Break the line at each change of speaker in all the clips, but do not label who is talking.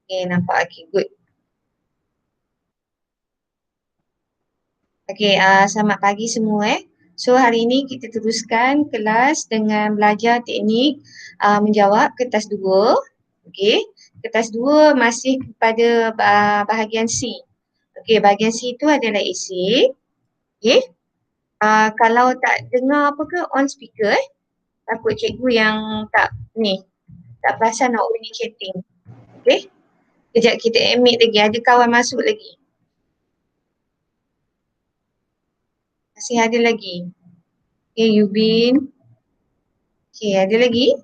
Okay, nampak. Okay, good. Okay, selamat pagi semua So hari ini kita teruskan kelas dengan belajar teknik menjawab kertas 2. Okay, kertas 2 masih pada bahagian C. Okay, bahagian C itu adalah esei. Okay, kalau tak dengar apa ke on speaker takut cikgu yang tak tak perasan nak undi chatting. Okay, kejap kita admit lagi, ada kawan masuk lagi. Masih ada lagi. Okay, Yubin. Okay, ada lagi?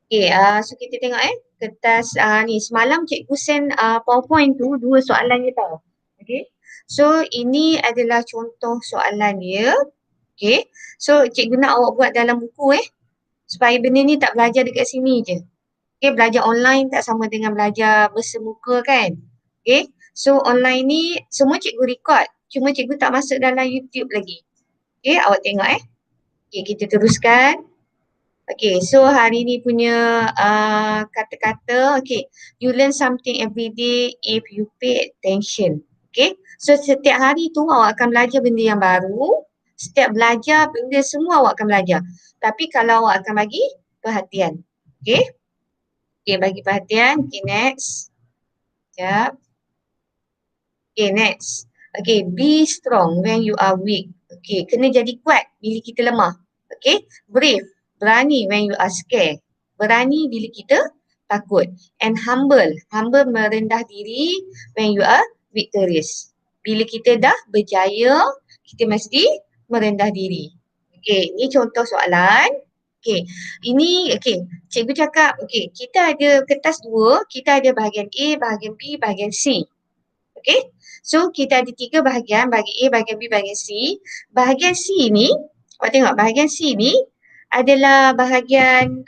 Okay, so kita tengok kertas ni semalam cikgu send PowerPoint tu 2 soalan je tau. Okay, so ini adalah contoh soalan dia. Okay, so cikgu nak awak buat dalam buku supaya benda ni tak belajar dekat sini je. Okay, belajar online tak sama dengan belajar bersemuka kan. Okay, so online ni semua cikgu record, cuma cikgu tak masuk dalam YouTube lagi. Okay, awak tengok Okay, kita teruskan. Okay, so hari ni punya kata-kata, okay, you learn something every day if you pay attention. Okay, so setiap hari tu awak akan belajar benda yang baru, setiap belajar benda semua awak akan belajar. Tapi kalau awak akan bagi perhatian. Okay, okay, bagi perhatian. Okay, next. Sekejap. Okay, next. Okay, be strong when you are weak. Okay, kena jadi kuat bila kita lemah. Okay, brave, berani when you are scared. Berani bila kita takut. And humble, humble merendah diri when you are victorious. Bila kita dah berjaya, kita mesti merendah diri. Okay, ini contoh soalan. Okay, ini okay, cikgu cakap, okay, kita ada kertas 2, kita ada bahagian A, bahagian B, bahagian C. Okay, so kita ada 3 bahagian, bahagian A, bahagian B, bahagian C. Bahagian C ni, awak tengok bahagian C ni adalah bahagian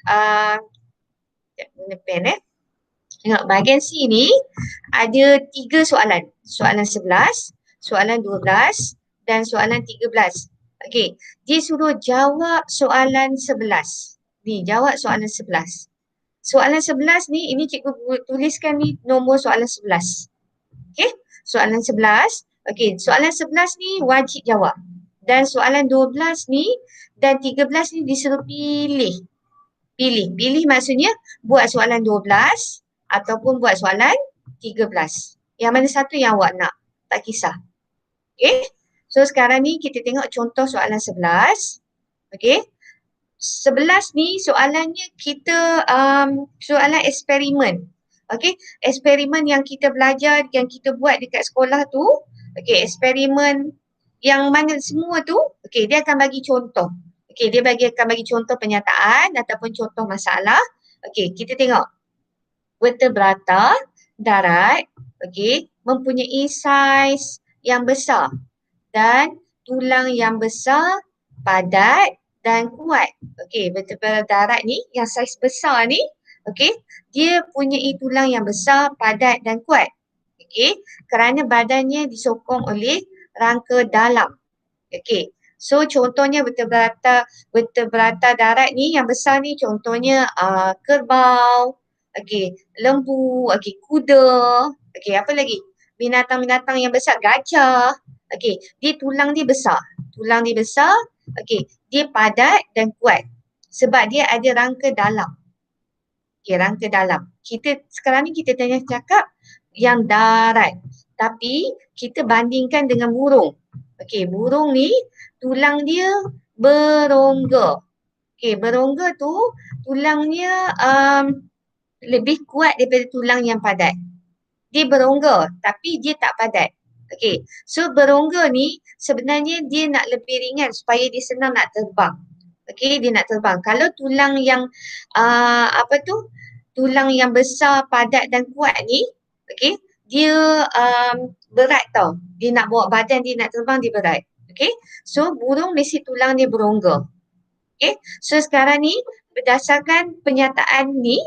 pen Tengok bahagian C ni ada 3 soalan. Soalan 11, soalan 12 dan soalan 13. Okay, dia suruh jawab soalan 11. Ni, jawab soalan 11. Soalan 11 ni, ini cikgu tuliskan ni nombor soalan 11. Okay, soalan 11. Okay, soalan 11 ni wajib jawab. Dan soalan 12 ni dan 13 ni disuruh pilih. Pilih maksudnya buat soalan 12 ataupun buat soalan 13. Yang mana satu yang awak nak, tak kisah. Okay, so sekarang ni kita tengok contoh soalan 11. Okay, 11 ni soalannya kita soalan eksperimen. Okay, eksperimen yang kita belajar, yang kita buat dekat sekolah tu. Okay, eksperimen yang mana semua tu, okay, dia akan bagi contoh. Okay, dia akan bagi contoh penyataan ataupun contoh masalah. Okay, kita tengok. Vertebrata darat, okay, mempunyai saiz yang besar dan tulang yang besar, padat dan kuat. Okay, vertebrata darat ni yang saiz besar ni, okay, dia punyai tulang yang besar, padat dan kuat. Okay, kerana badannya disokong oleh rangka dalam. Okay, so contohnya vertebrata darat ni yang besar ni contohnya kerbau, okay, lembu, okay, kuda, okay, apa lagi? Binatang-binatang yang besar, gajah. Okay, dia tulang dia besar. Tulang dia besar, okay, dia padat dan kuat. Sebab dia ada rangka dalam. Okay, rangka dalam. Sekarang ni kita tanya cakap yang darat. Tapi kita bandingkan dengan burung. Okay, burung ni tulang dia berongga. Okay, berongga tu tulangnya lebih kuat daripada tulang yang padat. Dia berongga tapi dia tak padat. Okay, so berongga ni sebenarnya dia nak lebih ringan supaya dia senang nak terbang. Okay, dia nak terbang. Kalau tulang yang tulang yang besar, padat dan kuat ni, okay, dia berat tau. Dia nak bawa badan, dia nak terbang, dia berat. Okay, so burung mesti tulang dia berongga. Okay, so sekarang ni berdasarkan pernyataan ni,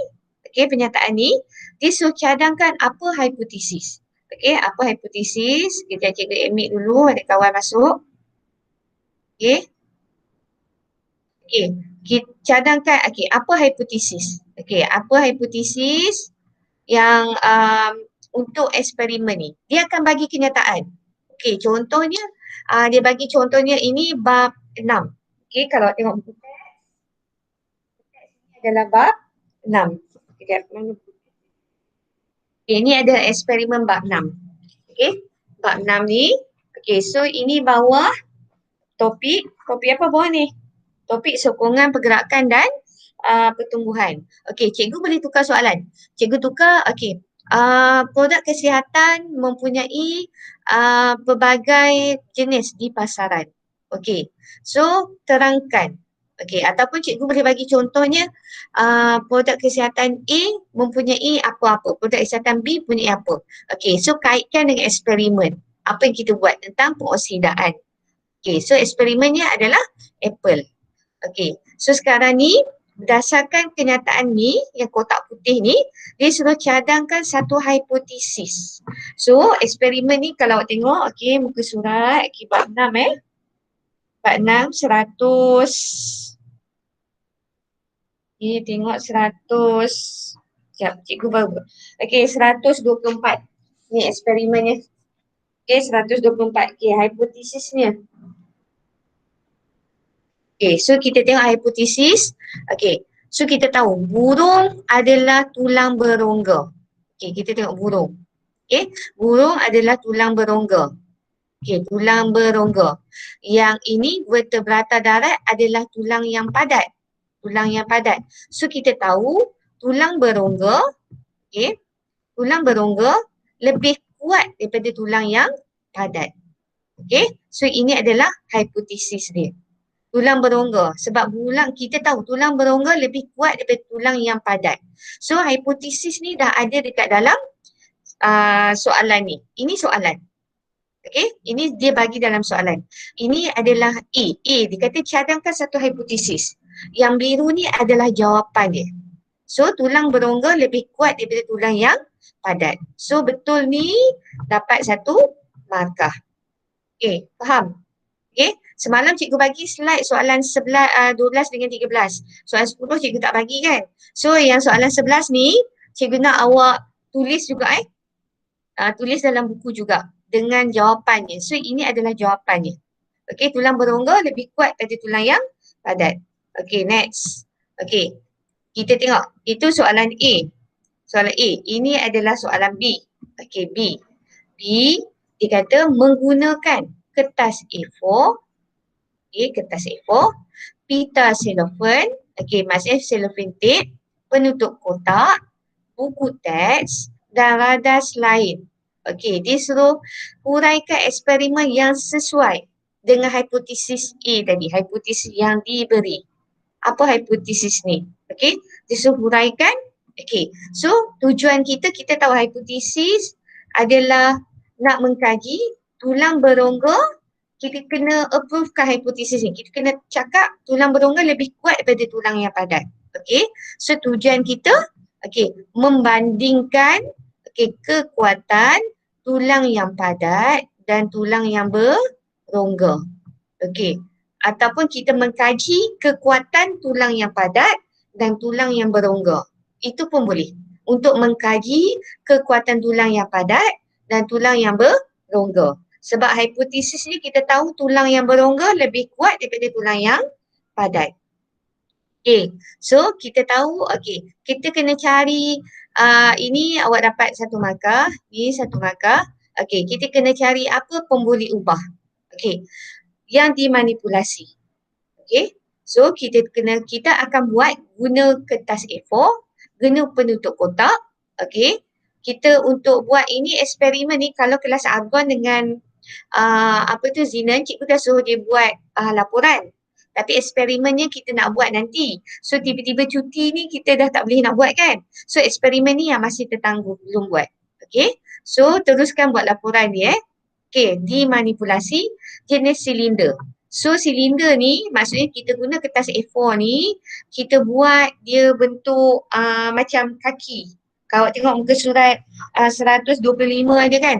okay, pernyataan ni, dia suruh cadangkan apa hipotesis. Okay, apa hipotesis? Kita cikgu admit dulu, ada kawan masuk. Okay. Okay, kita cadangkan, okay, apa hipotesis? Okay, apa hipotesis? yang untuk eksperimen ni. Dia akan bagi kenyataan. Okey, contohnya dia bagi contohnya ini bab 6. Okey, kalau tengok buku teks ini adalah bab 6. Sekejap, mana buku? Okay, ini ada eksperimen bab 6. Okey, bab 6 ni. Okey, so ini bawah topik apa bawah ni? Topik sokongan pergerakan dan pertumbuhan. Okey, cikgu boleh tukar soalan. Cikgu tukar, okey. Produk kesihatan mempunyai pelbagai jenis di pasaran. Okey, so terangkan. Okey, ataupun cikgu boleh bagi contohnya produk kesihatan A mempunyai apa-apa, produk kesihatan B mempunyai apa. Okey, so kaitkan dengan eksperimen. Apa yang kita buat tentang pengoksidaan. Okey, so eksperimennya adalah apple. Okey, so sekarang ni berdasarkan kenyataan ni, yang kotak putih ni, dia suruh cadangkan satu hipotesis. So eksperimen ni kalau awak tengok, okey, muka surat, okey, bab 6 bab 6, 100. Okey, tengok 100. Sekejap, cikgu baru. Okey, 124. Ni eksperimennya. Okey, 124. Okey, hipotesisnya. Okay, so kita tengok hipotesis. Okay, so kita tahu burung adalah tulang berongga. Okay, kita tengok burung. Okay, burung adalah tulang berongga. Okay, tulang berongga. Yang ini vertebrata darat adalah tulang yang padat. Tulang yang padat. So kita tahu tulang berongga, okay, tulang berongga lebih kuat daripada tulang yang padat. Okay, so ini adalah hipotesis dia. Tulang berongga. Sebab kita tahu tulang berongga lebih kuat daripada tulang yang padat. So hipotesis ni dah ada dekat dalam soalan ni. Ini soalan. Okay, ini dia bagi dalam soalan. Ini adalah A. Dia kata cadangkan satu hipotesis. Yang biru ni adalah jawapan dia. So tulang berongga lebih kuat daripada tulang yang padat. So betul ni dapat satu markah. Okay, faham? Okay, semalam cikgu bagi slide soalan 12 dengan 13. Soalan 10 cikgu tak bagi kan. So yang soalan 11 ni, cikgu nak awak tulis juga tulis dalam buku juga dengan jawapannya. So ini adalah jawapannya. Okay, tulang berongga lebih kuat pada tulang yang padat. Okay, next. Okay, kita tengok. Itu soalan A. Soalan A. Ini adalah soalan B. Okay, B. B, dia kata menggunakan kertas A4, okay, kertas A4, pita cellophane, okay, maksudnya cellophane tape, penutup kotak, buku teks dan radas lain. Okay, dia suruh huraikan eksperimen yang sesuai dengan hipotesis A tadi, hipotesis yang diberi. Apa hipotesis ni? Okay, dia suruh huraikan. Okay, so tujuan kita tahu hipotesis adalah nak mengkaji tulang berongga. Kita kena approvekan hipotesis ni. Kita kena cakap tulang berongga lebih kuat daripada tulang yang padat. Okay, so tujuan kita, okay, membandingkan, okay, kekuatan tulang yang padat dan tulang yang berongga. Okay, ataupun kita mengkaji kekuatan tulang yang padat dan tulang yang berongga. Itu pun boleh. Untuk mengkaji kekuatan tulang yang padat dan tulang yang berongga. Sebab hipotesis ni kita tahu tulang yang berongga lebih kuat daripada tulang yang padat. Okay, so kita tahu, okay, kita kena cari, ini awak dapat satu markah, ni satu markah. Okay, kita kena cari apa pemboleh ubah. Okay, yang dimanipulasi. Okay, so kita akan buat guna kertas A4, guna penutup kotak. Okay, kita untuk buat ini eksperimen ni, kalau kelas Argon dengan Zinan, cikgu dah suruh dia buat laporan. Tapi eksperimennya kita nak buat nanti. So tiba-tiba cuti ni kita dah tak boleh nak buat kan. So eksperimen ni yang masih tertangguh, belum buat. Okay, so teruskan buat laporan ni Okay, dimanipulasi jenis silinder. So silinder ni maksudnya kita guna kertas A4 ni, kita buat dia bentuk macam kaki. Kalau tengok muka surat 125 ada kan.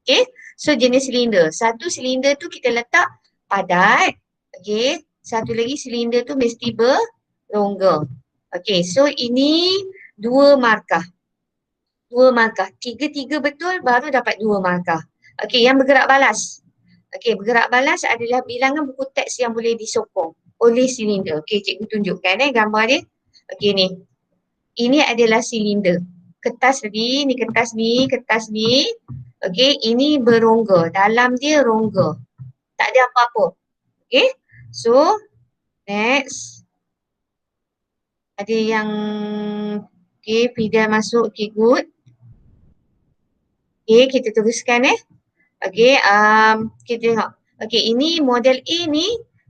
Okay, so jenis silinder. Satu silinder tu kita letak padat. Okay, satu lagi silinder tu mesti berongga. Okay, so ini 2 markah. 2 markah. 3 betul baru dapat 2 markah. Okey, yang bergerak balas. Okey, bergerak balas adalah bilangan buku teks yang boleh disokong oleh silinder. Okey, cikgu tunjukkan gambar dia. Okey ni. Ini adalah silinder. Kertas tadi, ni kertas ni, kertas ni. Okey, ini berongga. Dalam dia rongga. Tak ada apa-apa. Okey. So, next. Ada yang okey, Fida masuk. Okey, good. Okey, kita teruskan Okey, kita tengok. Okey, ini model A ni,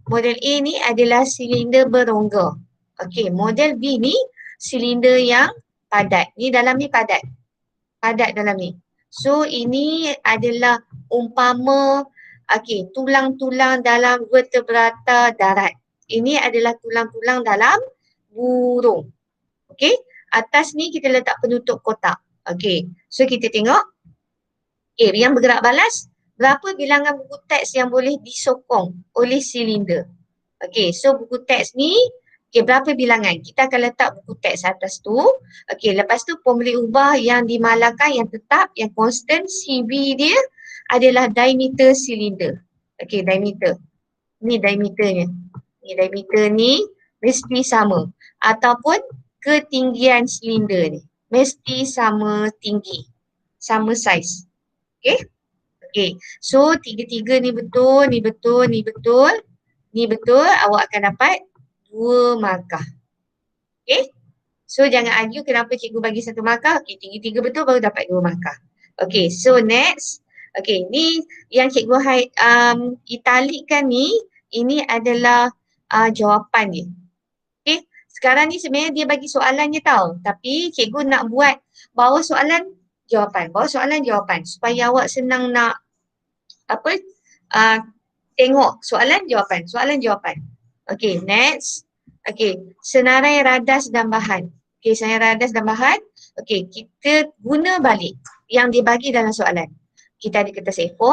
model A ni adalah silinder berongga. Okey, model B ni silinder yang padat. Ni dalam ni padat. Padat dalam ni. So, ini adalah umpama tulang-tulang dalam vertebrata darat. Ini adalah tulang-tulang dalam burung. Okey, atas ni kita letak penutup kotak. Okey, so kita tengok. Yang bergerak balas, berapa bilangan buku teks yang boleh disokong oleh silinder? Okey, so buku teks ni, berapa bilangan? Kita akan letak buku teks atas tu. Okey, lepas tu pembeli ubah yang dimalangkan, yang tetap, yang constant, CV dia adalah diameter silinder. Okey, diameter. Ni diameternya. Ni diameter ni mesti sama. Ataupun ketinggian silinder ni. Mesti sama tinggi. Sama saiz. Okay. Okay. So, tiga-tiga ni betul, ni betul, ni betul. Ni betul, awak akan dapat 2 markah. Okay. So, jangan argue kenapa cikgu bagi 1 markah. Okay, tiga-tiga betul baru dapat 2 markah. Okay, so next. Okay, ni yang cikgu italikkan ni, ini adalah jawapan dia. Okay, sekarang ni sebenarnya dia bagi soalannya tau. Tapi cikgu nak buat bawah soalan jawapan. Bawah soalan jawapan supaya awak senang nak tengok soalan jawapan. Okay, next. Okay, senarai radas dan bahan. Okay, senarai radas dan bahan. Okay, kita guna balik yang dibagi dalam soalan. Kita ada kertas A4,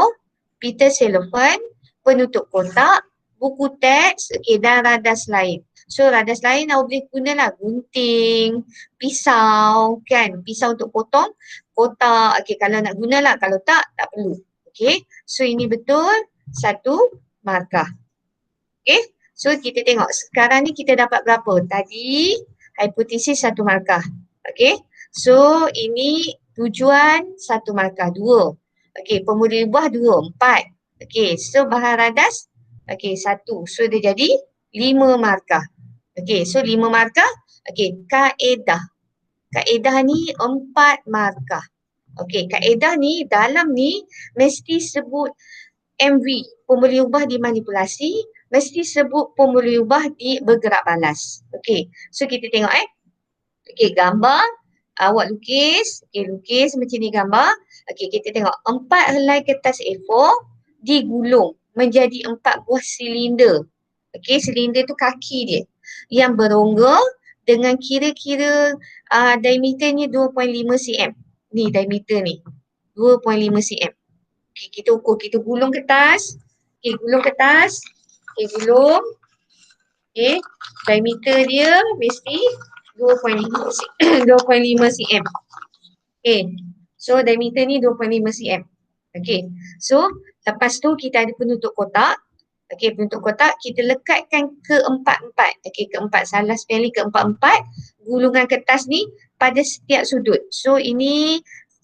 pita cellophane, penutup kotak, buku teks, okay, dan radas lain. So, radas lain awak boleh gunalah gunting, pisau, kan? Pisau untuk potong kotak. Okay, kalau nak gunalah. Kalau tak perlu. Okay, so ini betul 1 markah. Okay, so kita tengok sekarang ni kita dapat berapa? Tadi hipotesis 1 markah. Okay, so ini tujuan 1 markah, 2. Okay, pemuli buah 2, 4. Okay, so bahan radas 1. So dia jadi 5 markah. Okay, so 5 markah. Okay, kaedah. Kaedah ni 4 markah. Okay, kaedah ni dalam ni mesti sebut MV, pembuli ubah dimanipulasi, mesti sebut pembuli ubah di bergerak balas. Okay, so kita tengok Okay, gambar, awak lukis, lukis macam ni gambar. Okay, kita tengok 4 helai kertas A4 digulung menjadi 4 buah silinder. Okay, silinder tu kaki dia yang berongga dengan kira-kira diameternya 2.5 cm. Ni diameter ni 2.5 cm. Okay, kita ukur, kita gulung kertas. Okay, gulung kertas. Okay, gulung. Okay, diameter dia mesti 2.5 cm. Okay, so diameter ni 2.5 cm. Okay, so lepas tu kita ada penutup kotak. Okay, penutup kotak kita lekatkan keempat-empat. Okay, keempat, salah spelling, keempat-empat gulungan kertas ni pada setiap sudut. So ini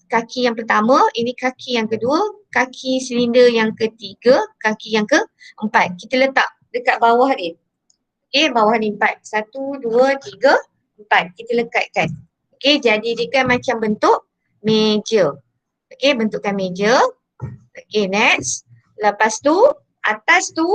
kaki yang pertama, ini kaki yang kedua, kaki silinder yang ketiga, kaki yang keempat. Kita letak dekat bawah ni. Okay, bawah ni 4. 1, 2, 3, 4. Kita lekatkan. Okay, jadikan macam bentuk meja. Okay, bentukkan meja. Okay, next. Lepas tu, atas tu,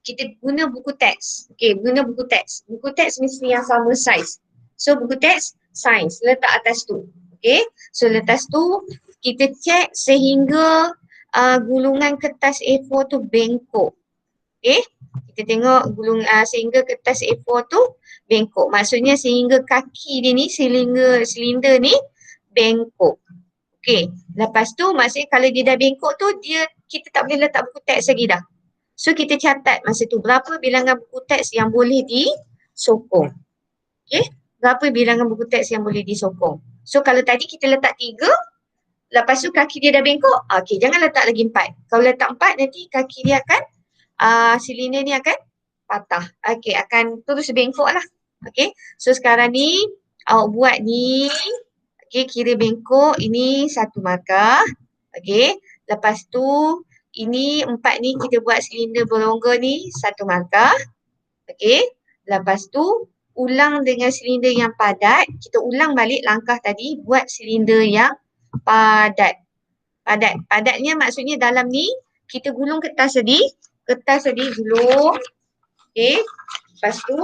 kita guna buku teks. Okay, guna buku teks. Buku teks mesti yang sama saiz. So, buku teks, saiz. Letak atas tu. Okay, so letas tu, kita cek sehingga gulungan kertas A4 tu bengkok. Okay, kita tengok sehingga kertas A4 tu bengkok. Maksudnya sehingga kaki dia ni, silinder ni bengkok. Okay, lepas tu maksudnya kalau dia dah bengkok tu, kita tak boleh letak buku teks lagi dah. So kita catat masa tu berapa bilangan buku teks yang boleh disokong. Okay, berapa bilangan buku teks yang boleh disokong. So kalau tadi kita letak 3, lepas tu kaki dia dah bengkok, okey, jangan letak lagi 4. Kalau letak 4 nanti kaki dia akan silinder ni akan patah. Okey, akan terus bengkok lah. Okey, so sekarang ni awak buat ni, okey, kira bengkok, ini 1 markah. Okey, lepas tu ini 4 ni kita buat silinder berongga ni 1 markah. Okey, lepas tu ulang dengan silinder yang padat. Kita ulang balik langkah tadi, buat silinder yang padat. Padatnya maksudnya dalam ni kita gulung kertas tadi. Kertas tadi gulung. Okey. Lepas tu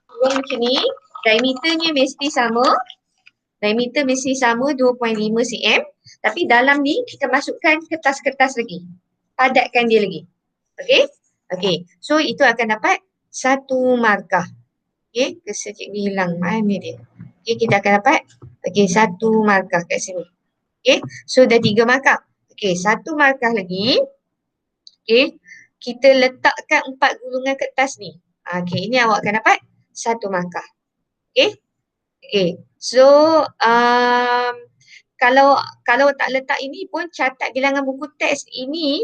gulung macam ni. Diameternya mesti sama. Diameter mesti sama 2.5 cm. Tapi dalam ni kita masukkan kertas-kertas lagi. Padatkan dia lagi. Okey. Okey. So itu akan dapat 1 markah. Okey. Sekejap hilang. Mana dia? Okey, kita akan dapat 1 markah kat sini. Okey. So dah 3 markah. Okey, 1 markah lagi. Okey. Kita letakkan 4 gulungan kertas ni. Okey, ini awak akan dapat 1 markah. Okey. Okey. So kalau tak letak ini pun catat bilangan buku teks ini.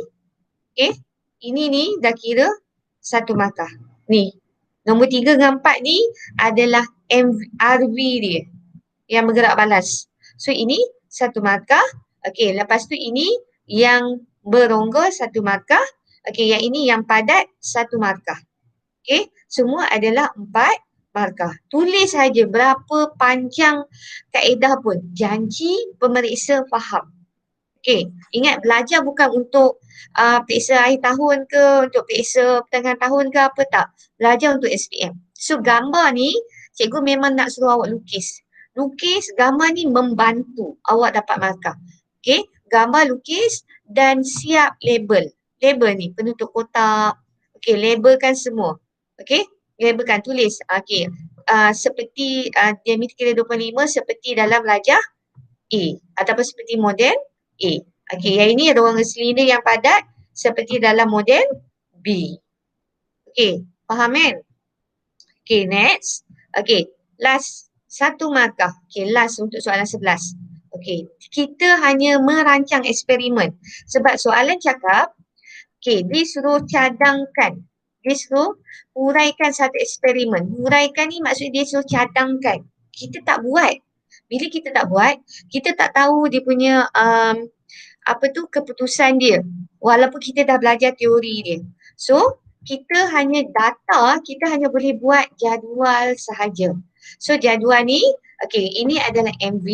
Okey. Ini ni dah kira 1 markah. Ni. Nombor 3 dengan 4 ni adalah RV dia yang bergerak balas. So ini 1 markah. Okey, lepas tu ini yang berongga 1 markah. Okey, yang ini yang padat 1 markah. Okey, semua adalah 4 markah. Tulis saja berapa panjang kaedah pun. Janji pemeriksa faham. Okey, ingat belajar bukan untuk periksa akhir tahun ke, untuk periksa pertengahan tahun ke apa, tak. Belajar untuk SPM. So gambar ni cikgu memang nak suruh awak lukis. Lukis, gambar ni membantu awak dapat markah. Okey, gambar, lukis dan siap label. Label ni penutup kotak. Okey, labelkan semua. Okey, labelkan, tulis. Okey, seperti diameter kira 25 seperti dalam rajah A ataupun seperti model A. Okey, yang ini ruangan silinder yang padat seperti dalam model B. Okey, faham kan? Okey, next. Okey, last 1 markah. Okey, last untuk soalan 11. Okey, kita hanya merancang eksperimen. Sebab soalan cakap, okey, dia suruh cadangkan. Dia suruh huraikan satu eksperimen. Huraikan ni maksudnya dia suruh cadangkan. Kita tak buat. Bila kita tak buat, kita tak tahu dia punya keputusan dia. Walaupun kita dah belajar teori dia. So, kita hanya data, kita hanya boleh buat jadual sahaja. So, jadual ni, okey, ini adalah MV.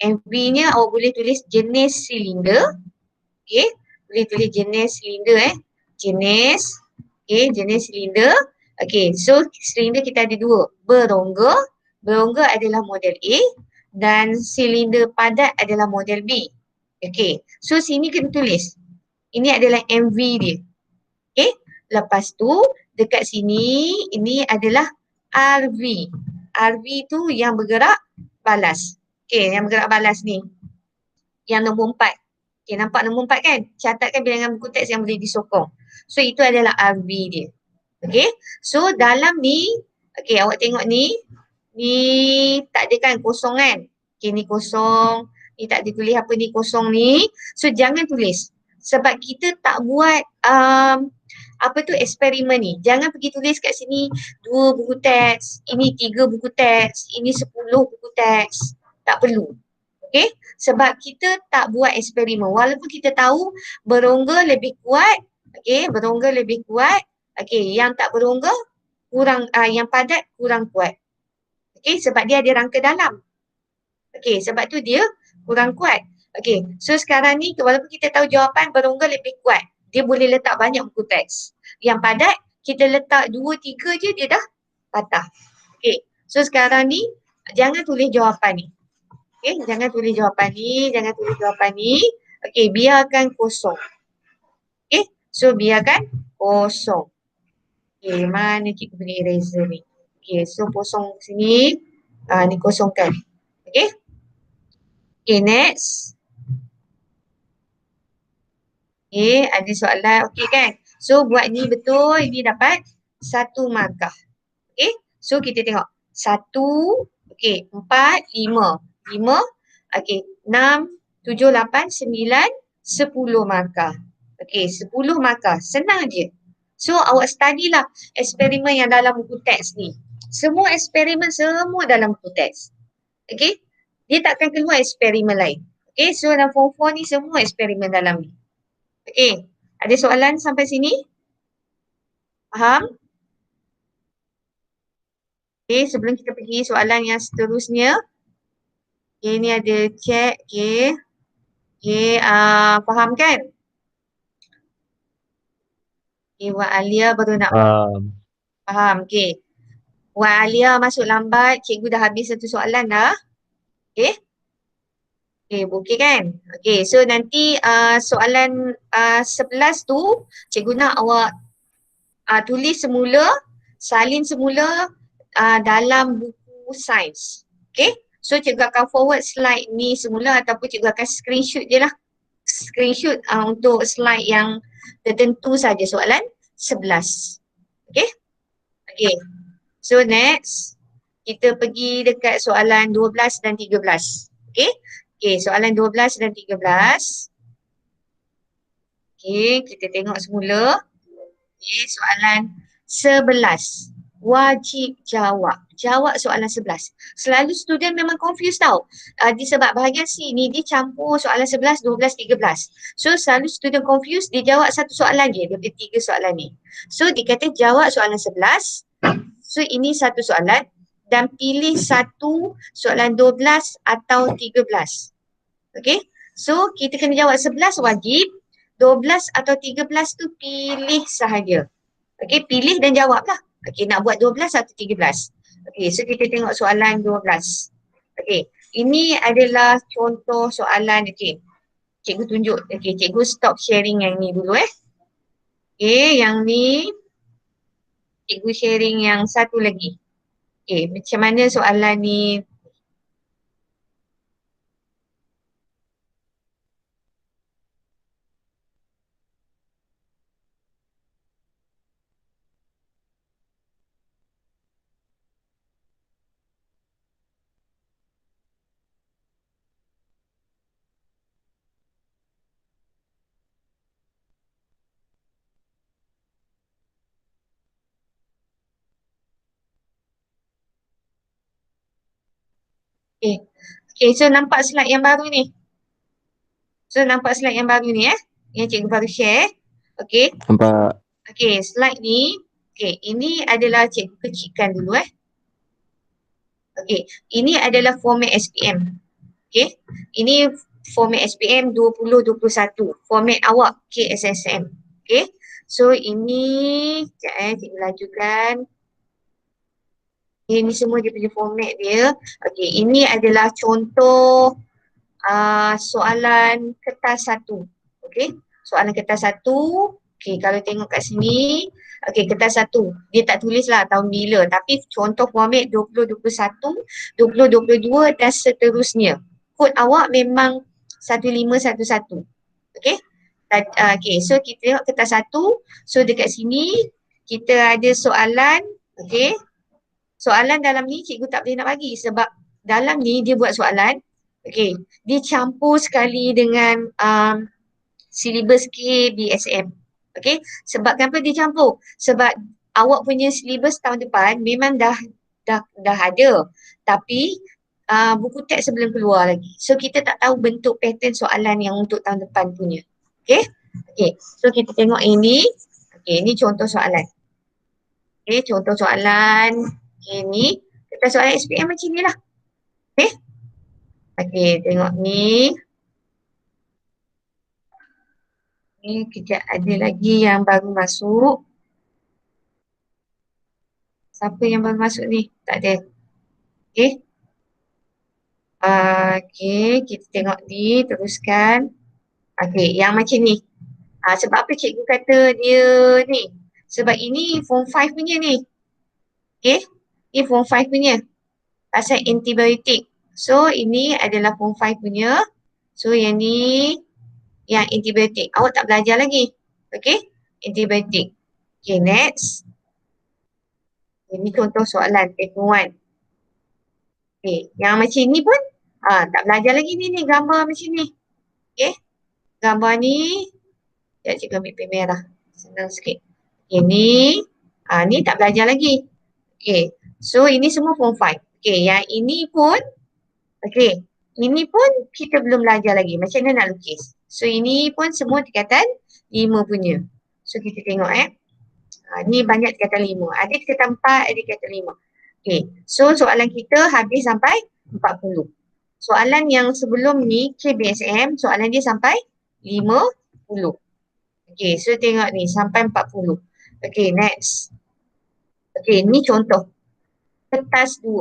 MV-nya awak boleh tulis jenis silinder. Okey, boleh tulis jenis silinder Jenis, okey, jenis silinder. Okey, so silinder kita ada 2. Berongga. Berongga adalah model A dan silinder padat adalah model B. Okey, so sini kena tulis. Ini adalah MV dia. Okey, lepas tu dekat sini ini adalah RV. RV tu yang bergerak balas. Okey, yang bergerak balas ni. Yang nombor 4. Okey, nampak nombor 4 kan? Catatkan bilangan buku teks yang boleh disokong. So itu adalah RV dia. Okey, so dalam ni, okey, awak tengok ni. Ni tak ada kan, kosong kan? Okey, ni kosong. Ni tak ada tulis apa ni, kosong ni. So jangan tulis. Sebab kita tak buat eksperimen ni. Jangan pergi tulis kat sini 2 buku teks, ini 3 buku teks, ini 10 buku teks. Tak perlu. Okey? Sebab kita tak buat eksperimen. Walaupun kita tahu berongga lebih kuat. Okey, berongga lebih kuat. Okey, yang tak berongga kurang, yang padat kurang kuat. Okey, sebab dia ada rangka dalam. Okey, sebab tu dia kurang kuat. Okey, so sekarang ni walaupun kita tahu jawapan berongga lebih kuat, dia boleh letak banyak buku teks. Yang padat, kita letak 2, 3 je dia dah patah. Okey, so sekarang ni jangan tulis jawapan ni. Okey, jangan tulis jawapan ni, jangan tulis jawapan ni. Okey, biarkan kosong. Okey, so biarkan kosong. Okey, mana cikgu punya eraser ni? Okey, so kosong sini. Ni kosongkan. Okey. Okay, next. Okay, ada soalan. Okay kan? So, buat ni betul. Ini dapat 1 markah. Okay. So, kita tengok. 1. Okey, 4, 5. 5, okey, 6, 7, 8, 9, 10 markah. Okey, 10 markah. Senang je. So, awak study lah eksperimen yang dalam buku teks ni. Semua eksperimen semua dalam buku teks. Okey? Dia takkan keluar eksperimen lain. Okey, so dalam form 4 ni semua eksperimen dalam ni. Okey, ada soalan sampai sini? Faham? Okey, sebelum kita pergi soalan yang seterusnya. Okey, ni ada chat. Okey. Okey, faham kan? Okey, Wak Alia baru nak faham. Okey. Wak Alia masuk lambat, cikgu dah habis satu soalan dah. Okey? Okey, okey kan? Okey, so nanti soalan 11 tu cikgu nak awak tulis semula, salin semula dalam buku sains. Okey? So cikgu akan forward slide ni semula ataupun cikgu akan screenshot je lah. Screenshot untuk slide yang tertentu saja soalan 11. Okey? Okey. So next, kita pergi dekat soalan 12 dan 13. Okey? Okey, soalan 12 dan 13. Okey, kita tengok semula. Okey, soalan 11. Wajib jawab. Jawab soalan 11. Selalu student memang confused tau. Disebab bahagian C ni dia campur soalan 11, 12, 13. So selalu student confused, dia jawab satu soalan je daripada 3 soalan ni. So dia kata jawab soalan 11. So ini satu soalan dan pilih satu soalan 12 atau 13. Okay. So kita kena jawab 11 wajib, 12 atau 13 tu pilih sahaja. Okay, pilih dan jawab lah. Okay, nak buat 12 atau 13. Okay, so kita tengok soalan 12. Okay, ini adalah contoh soalan. Okay, cikgu tunjuk. Okay, cikgu stop sharing yang ni dulu Okay, yang ni cikgu sharing yang satu lagi. Okay, macam mana soalan ni? Okay. Okay, so nampak slide yang baru ni? So nampak slide yang baru ni yang cikgu baru share. Okay.
Nampak.
Okay, slide ni. Okay, ini adalah cikgu kecilkan dulu Okay, ini adalah format SPM. Okay, ini format SPM 2021. Format awak KSSM. Okay, so ini, sekejap cikgu lajukan. Ini semua dia punya format dia. Okay, ini adalah contoh soalan kertas 1. Okay, soalan kertas 1. Okay, kalau tengok kat sini, okay, kertas 1. Dia tak tulis lah tahun bila. Tapi contoh format 2021, 2022 dan seterusnya. Kod awak memang 1511. Okay. Okay, so kita tengok kertas 1. So dekat sini, kita ada soalan. Okay. Soalan dalam ni cikgu tak boleh nak bagi sebab dalam ni dia buat soalan. Okay, dia campur sekali dengan silibus KBSM. Okay, sebab kenapa dia campur? Sebab awak punya silibus tahun depan memang dah ada. Tapi buku teks sebelum keluar lagi. So kita tak tahu bentuk pattern soalan yang untuk tahun depan punya. Okay, okay. So kita tengok ini. Okay, ini contoh soalan. Okay, contoh soalan. Okay, ni kita soalan SPM macam ni lah. Okay. Okay, tengok ni. Ni kejap ada lagi yang baru masuk. Siapa yang baru masuk ni? Tak ada. Okay. Okay, kita tengok ni, teruskan. Okay, yang macam ni. Sebab apa cikgu kata dia ni? Sebab ini form 5 punya ni. Okay, ini form 5 punya. Pasal antibiotik. So, ini adalah form 5 punya. So, yang ni yang antibiotik. Awak tak belajar lagi. Okay, antibiotik. Okay, next. Ini contoh soalan paper 1. Okay, yang macam ni pun tak belajar lagi ni gambar macam ni. Okay, gambar ni, sekejap cikgu ambil pen merah. Senang sikit. Okay, ni tak belajar lagi. Okay, so ini semua form 5. Okay, yang ini pun, okay, ini pun kita belum belajar lagi. Macam mana nak lukis. So ini pun semua tingkatan 5 punya. So kita tengok ni banyak tingkatan 5. Ada tingkatan 4, ada tingkatan 5. Okay, so soalan kita habis sampai 40. Soalan yang sebelum ni KBSM, soalan dia sampai 50. Okay, so tengok ni sampai 40. Okay, next. Okay, ni contoh. Kertas 2.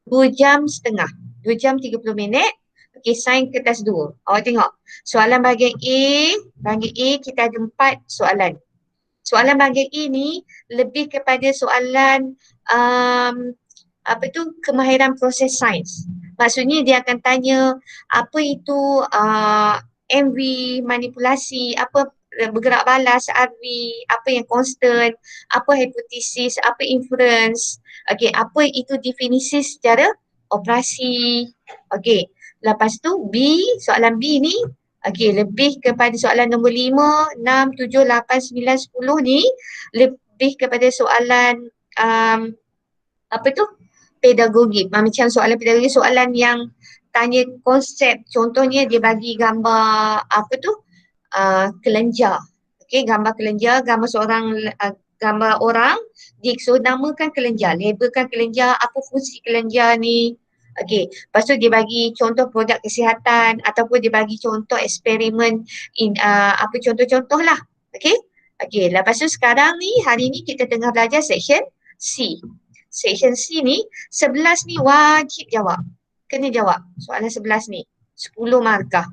2 jam setengah. 2 jam 30 minit. Okay, sign kertas 2. Awak tengok. Soalan bahagian A kita ada 4 soalan. Soalan bahagian A ni lebih kepada soalan kemahiran proses sains. Maksudnya dia akan tanya apa itu MV, manipulasi, apa bergerak balas, RV, apa yang constant, apa hipotesis, apa inference, okey, apa itu definisi secara operasi. Okey, lepas tu B, soalan B ni okey, lebih kepada soalan nombor 5, 6, 7, 8, 9, 10 ni lebih kepada soalan pedagogi. Macam soalan pedagogi, soalan yang tanya konsep. Contohnya dia bagi gambar kelenjar. Okey, gambar kelenjar, gambar seorang gambar orang, dia so namakan kelenjar, labelkan kelenjar, apa fungsi kelenjar ni. Okey, lepas tu dia bagi contoh produk kesihatan ataupun dia bagi contoh eksperimen contoh-contoh lah. Okey. Okey, lepas tu sekarang ni hari ni kita tengah belajar section C. Section C ni 11 ni wajib jawab. Kena jawab soalan 11 ni. 10 markah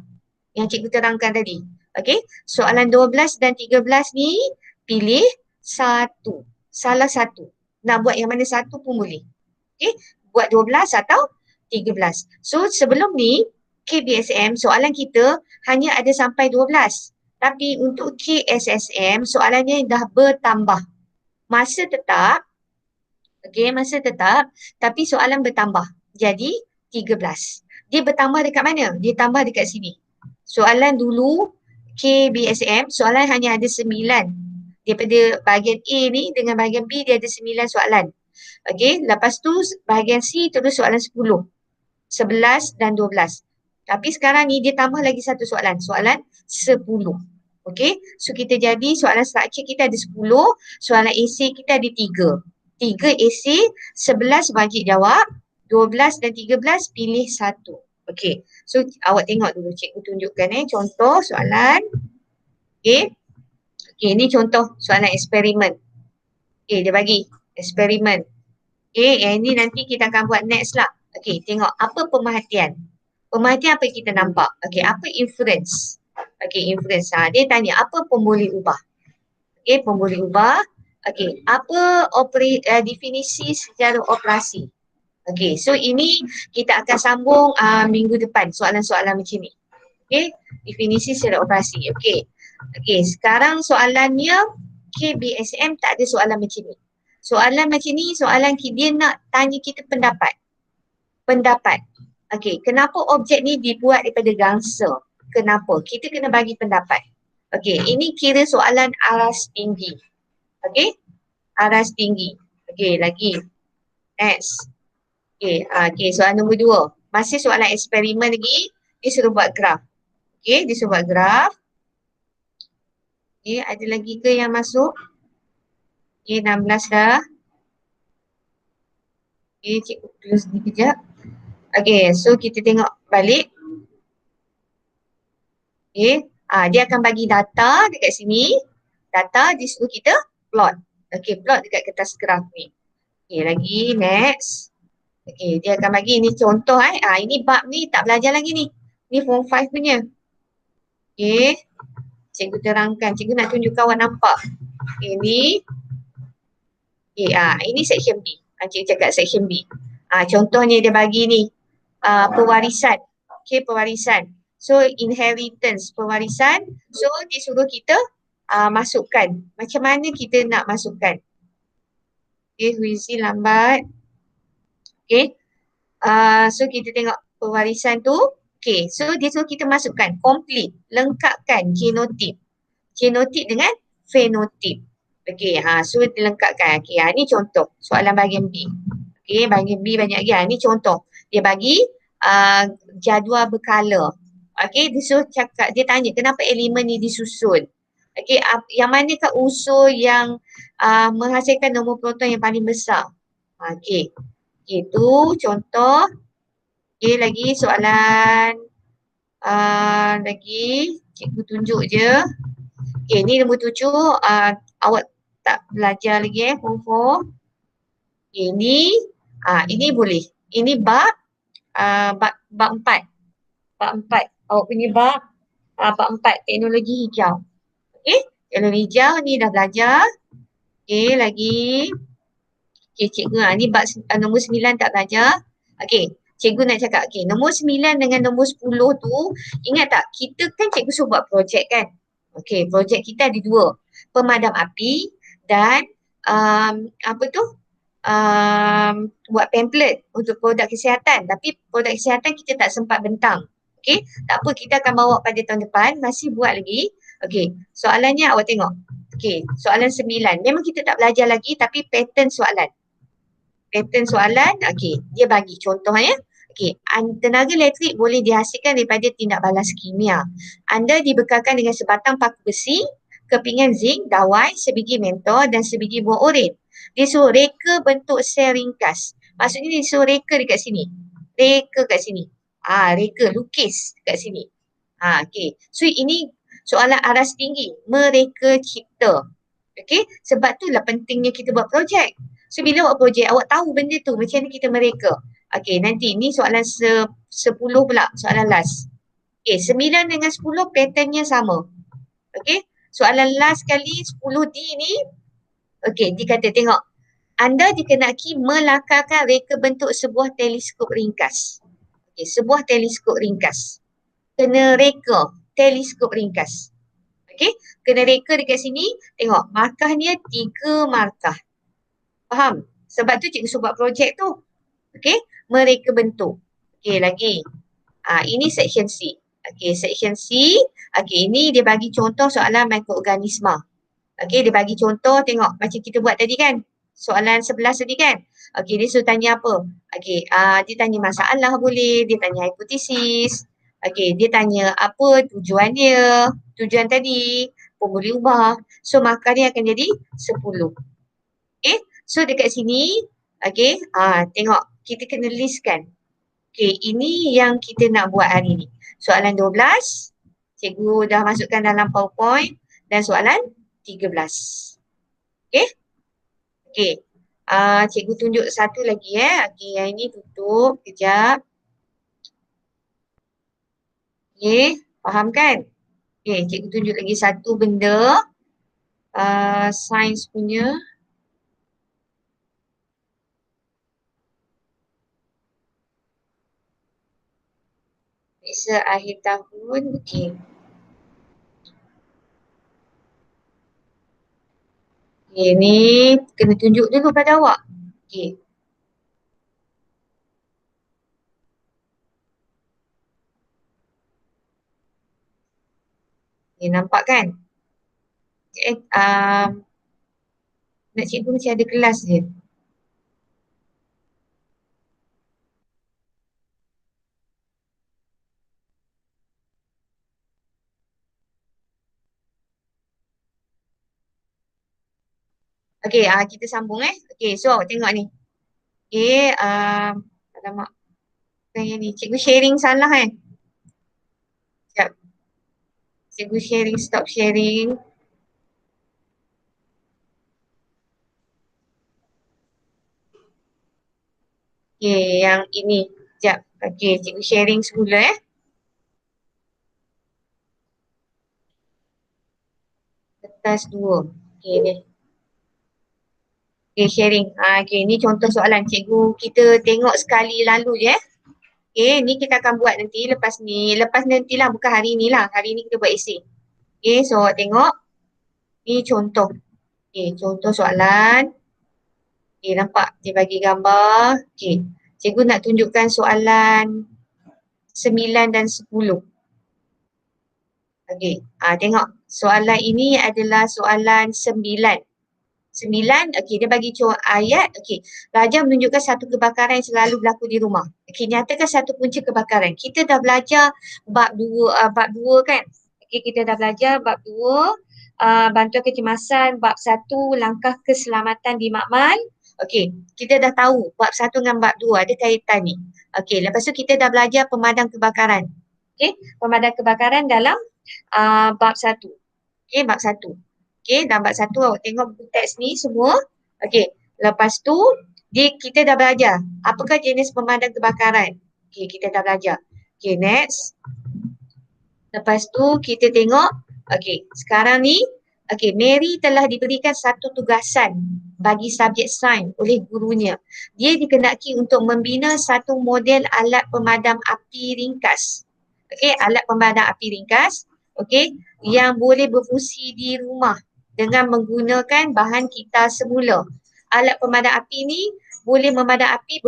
yang cikgu terangkan tadi. Okey, soalan 12 dan 13 ni pilih satu. Salah satu. Nak buat yang mana satu pun boleh. Okey, buat 12 atau 13. So sebelum ni KBSM soalan kita hanya ada sampai 12. Tapi untuk KSSM soalannya dah bertambah. Masa tetap, okey, masa tetap tapi soalan bertambah. Jadi 13. Dia bertambah dekat mana? Dia tambah dekat sini. Soalan dulu KBSM soalan hanya ada 9. Daripada bahagian A ni dengan bahagian B dia ada 9 soalan. Okey, lepas tu bahagian C terus soalan 10, 11 dan 12. Tapi sekarang ni dia tambah lagi satu soalan, soalan 10. Okey, so kita jadi soalan structure kita ada 10, soalan essay kita ada 3. 3 essay, 11 wajib jawab, 12 dan 13 pilih satu. Okey, so awak tengok dulu cikgu tunjukkan contoh soalan. Okey, ini contoh soalan eksperimen. Okey, dia bagi eksperimen. Okey, yang ini nanti kita akan buat next lah. Okey, tengok apa pemerhatian. Pemerhatian apa yang kita nampak. Okey, apa inference. Okey, inference. Dia tanya apa pemboleh ubah. Okey, pemboleh ubah. Okey, apa definisi secara operasi. Okey, so ini kita akan sambung minggu depan soalan-soalan macam ni. Okey, definisi secara operasi. Okey. Okey, sekarang soalannya KBSM tak ada soalan macam ni. Soalan macam ni, soalan dia nak tanya kita pendapat. Pendapat. Okey, kenapa objek ni dibuat daripada gangsa? Kenapa? Kita kena bagi pendapat. Okey, ini kira soalan aras tinggi. Okey, aras tinggi. Okey, lagi. Next. Okey, soalan nombor 2. Masih soalan eksperimen lagi. Dia suruh buat graf. Okey, dia suruh buat graf. Okey, ada lagi ke yang masuk? Okey, 16 dah. Okey, cikgu close ni kejap. Okey, so kita tengok balik. Okey, dia akan bagi data dekat sini. Data dia suruh kita plot. Okey, plot dekat kertas graf ni. Okey, lagi next. Okey, dia akan bagi ni contoh ini bab ni tak belajar lagi ni. Ni form 5 punya. Okey. Cikgu terangkan. Cikgu nak tunjuk kawan nampak. Ini. Okey, ini section B. Cikgu cakap section B. Contohnya dia bagi ni. Pewarisan. Okey, pewarisan. So, inheritance, pewarisan. So, dia suruh kita masukkan. Macam mana kita nak masukkan? Okey, Huizi lambat. Okey. So kita tengok pewarisan tu. Okay, so dia suruh kita masukkan complete, lengkapkan genotip. Genotip dengan fenotip. Okay, so dilengkapkan. Okay, ni contoh soalan bahagian B. Okay, bahagian B banyak lagi. Ni contoh. Dia bagi jadual berkala. Okay, dia suruh cakap, dia tanya kenapa elemen ni disusun. Okay, yang manakah unsur yang menghasilkan nombor proton yang paling besar. Okay, itu contoh. Okay, lagi soalan lagi cikgu tunjuk je. Okay, ni nombor 7. Awak tak belajar lagi form 4. Okay, ini boleh. Ini bab 4. Bab 4. Awak punya bab 4 teknologi hijau. Okay, teknologi hijau ni dah belajar. Okay, lagi. Okay, cikgu ni bab nombor 9 tak belajar. Okay, cikgu nak cakap. Okay, nombor 9 dengan nombor 10 tu, ingat tak? Kita kan cikgu suruh buat projek kan? Okay, projek kita ada 2. Pemadam api dan apa tu? Buat pamphlet untuk produk kesihatan. Tapi produk kesihatan kita tak sempat bentang. Okay, tak apa, kita akan bawa pada tahun depan. Masih buat lagi. Okay, soalannya awak tengok. Okay, soalan 9. Memang kita tak belajar lagi tapi pattern soalan. Pattern soalan, okay, dia bagi contohnya. Okay, tenaga elektrik boleh dihasilkan daripada tindak balas kimia. Anda dibekalkan dengan sebatang paku besi, kepingan zinc, dawai, sebiji mentol dan sebiji buah oren. Dia suruh reka bentuk sel ringkas. Maksudnya dia suruh reka dekat sini. Reka kat sini. Reka, lukis kat sini. Okay. So ini soalan aras tinggi. Mereka cipta. Okay. Sebab tu lah pentingnya kita buat projek. So bila buat projek, awak tahu benda tu. Macam mana kita mereka. Okay. Nanti ni soalan 10 pula. Soalan last. Okay. 9 dengan 10 patternnya sama. Okay. Soalan last kali 10D ni. Okay. Dia kata tengok. Anda dikenaki melakarkan reka bentuk sebuah teleskop ringkas. Okay. Sebuah teleskop ringkas. Kena reka teleskop ringkas. Okay. Kena reka dekat sini. Tengok. Markahnya 3 markah. Faham? Sebab tu cikgu suruh buat projek tu. Okay. Mereka bentuk. Okay. Lagi. Ini section C. Okay. Section C. Okay. Ini dia bagi contoh soalan mikroorganisma. Okay. Dia bagi contoh. Tengok. Macam kita buat tadi kan. Soalan 11 tadi kan. Okay. Dia suruh tanya apa. Okay. Dia tanya masalah boleh. Dia tanya hipotesis. Okay. Dia tanya apa tujuannya. Tujuan tadi. Pun boleh ubah. So markah dia akan jadi 10. Okay. So dekat sini. Okay. Tengok. Kita kena listkan. Okay. Ini yang kita nak buat hari ni. Soalan 12. Cikgu dah masukkan dalam PowerPoint. Dan soalan 13. Okay. Okay. Cikgu tunjuk satu lagi Okay. Yang ini tutup. Kejap. Okay. Faham kan? Okay. Cikgu tunjuk lagi satu benda. Sains punya. Periksa akhir tahun. Okay. Okay. Ni kena tunjuk dulu pada awak. Okay. Okay. Nampak kan? Nak cikgu macam ada kelas je. Okay, kita sambung Okay, so tengok ni. Okay, alamak. Yang ni, cikgu sharing salah Sekejap. Cikgu sharing, stop sharing. Okay, yang ini. Sekejap. Okay, cikgu sharing semula Kertas 2. Okay ni. Okay, sharing. Okay, ni contoh soalan cikgu. Kita tengok sekali lalu je Okay, ni kita akan buat nanti lepas ni. Lepas nantilah, bukan hari ni lah. Hari ni kita buat essay. Okay, so awak tengok. Ni contoh. Okay, contoh soalan. Okay, nampak dia bagi gambar. Okay. Cikgu nak tunjukkan soalan 9 dan 10. Okey, tengok soalan ini adalah soalan 9. 9, okey, dia bagi ayat, okey. Pelajar menunjukkan satu kebakaran yang selalu berlaku di rumah. Okey, nyatakan satu punca kebakaran. Kita dah belajar bab 2 kan. Okey, kita dah belajar bab 2, bantuan kecemasan, bab 1, langkah keselamatan di makmal. Okey, kita dah tahu bab 1 dengan bab 2 ada kaitan ni. Okey, lepas tu kita dah belajar pemadam kebakaran. Okey, pemadam kebakaran dalam bab 1. Okey, bab 1. Okey, dalam bab 1 awak tengok buku teks ni semua. Okey, lepas tu kita dah belajar apakah jenis pemadam kebakaran. Okey, kita dah belajar. Okey, next. Lepas tu kita tengok, okey, sekarang ni, okey, Mary telah diberikan satu tugasan bagi subjek sains oleh gurunya. Dia dikehendaki untuk membina satu model alat pemadam api ringkas. Okey, alat pemadam api ringkas, okey, yang boleh berfungsi di rumah dengan menggunakan bahan kita semula. Alat pemadam api ni boleh memadam api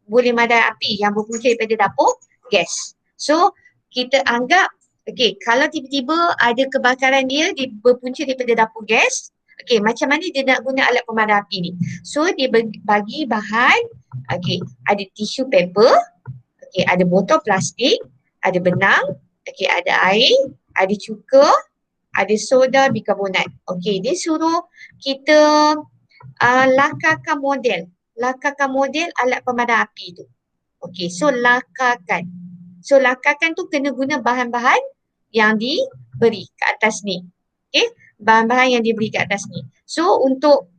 boleh memadam api yang berpunca daripada dapur gas. So, kita anggap, okey, kalau tiba-tiba ada kebakaran dia berpunca daripada dapur gas, okey, macam mana dia nak guna alat pemadam api ni? So, dia bagi bahan, okey, ada tisu paper, okey, ada botol plastik, ada benang, okey, ada air, ada cuka, ada soda bikarbonat. Okey, dia suruh kita lakarkan model alat pemadam api tu. Okey, so lakarkan. So lakarkan tu kena guna bahan-bahan yang diberi ke atas ni. Okey, bahan-bahan yang diberi ke atas ni. So untuk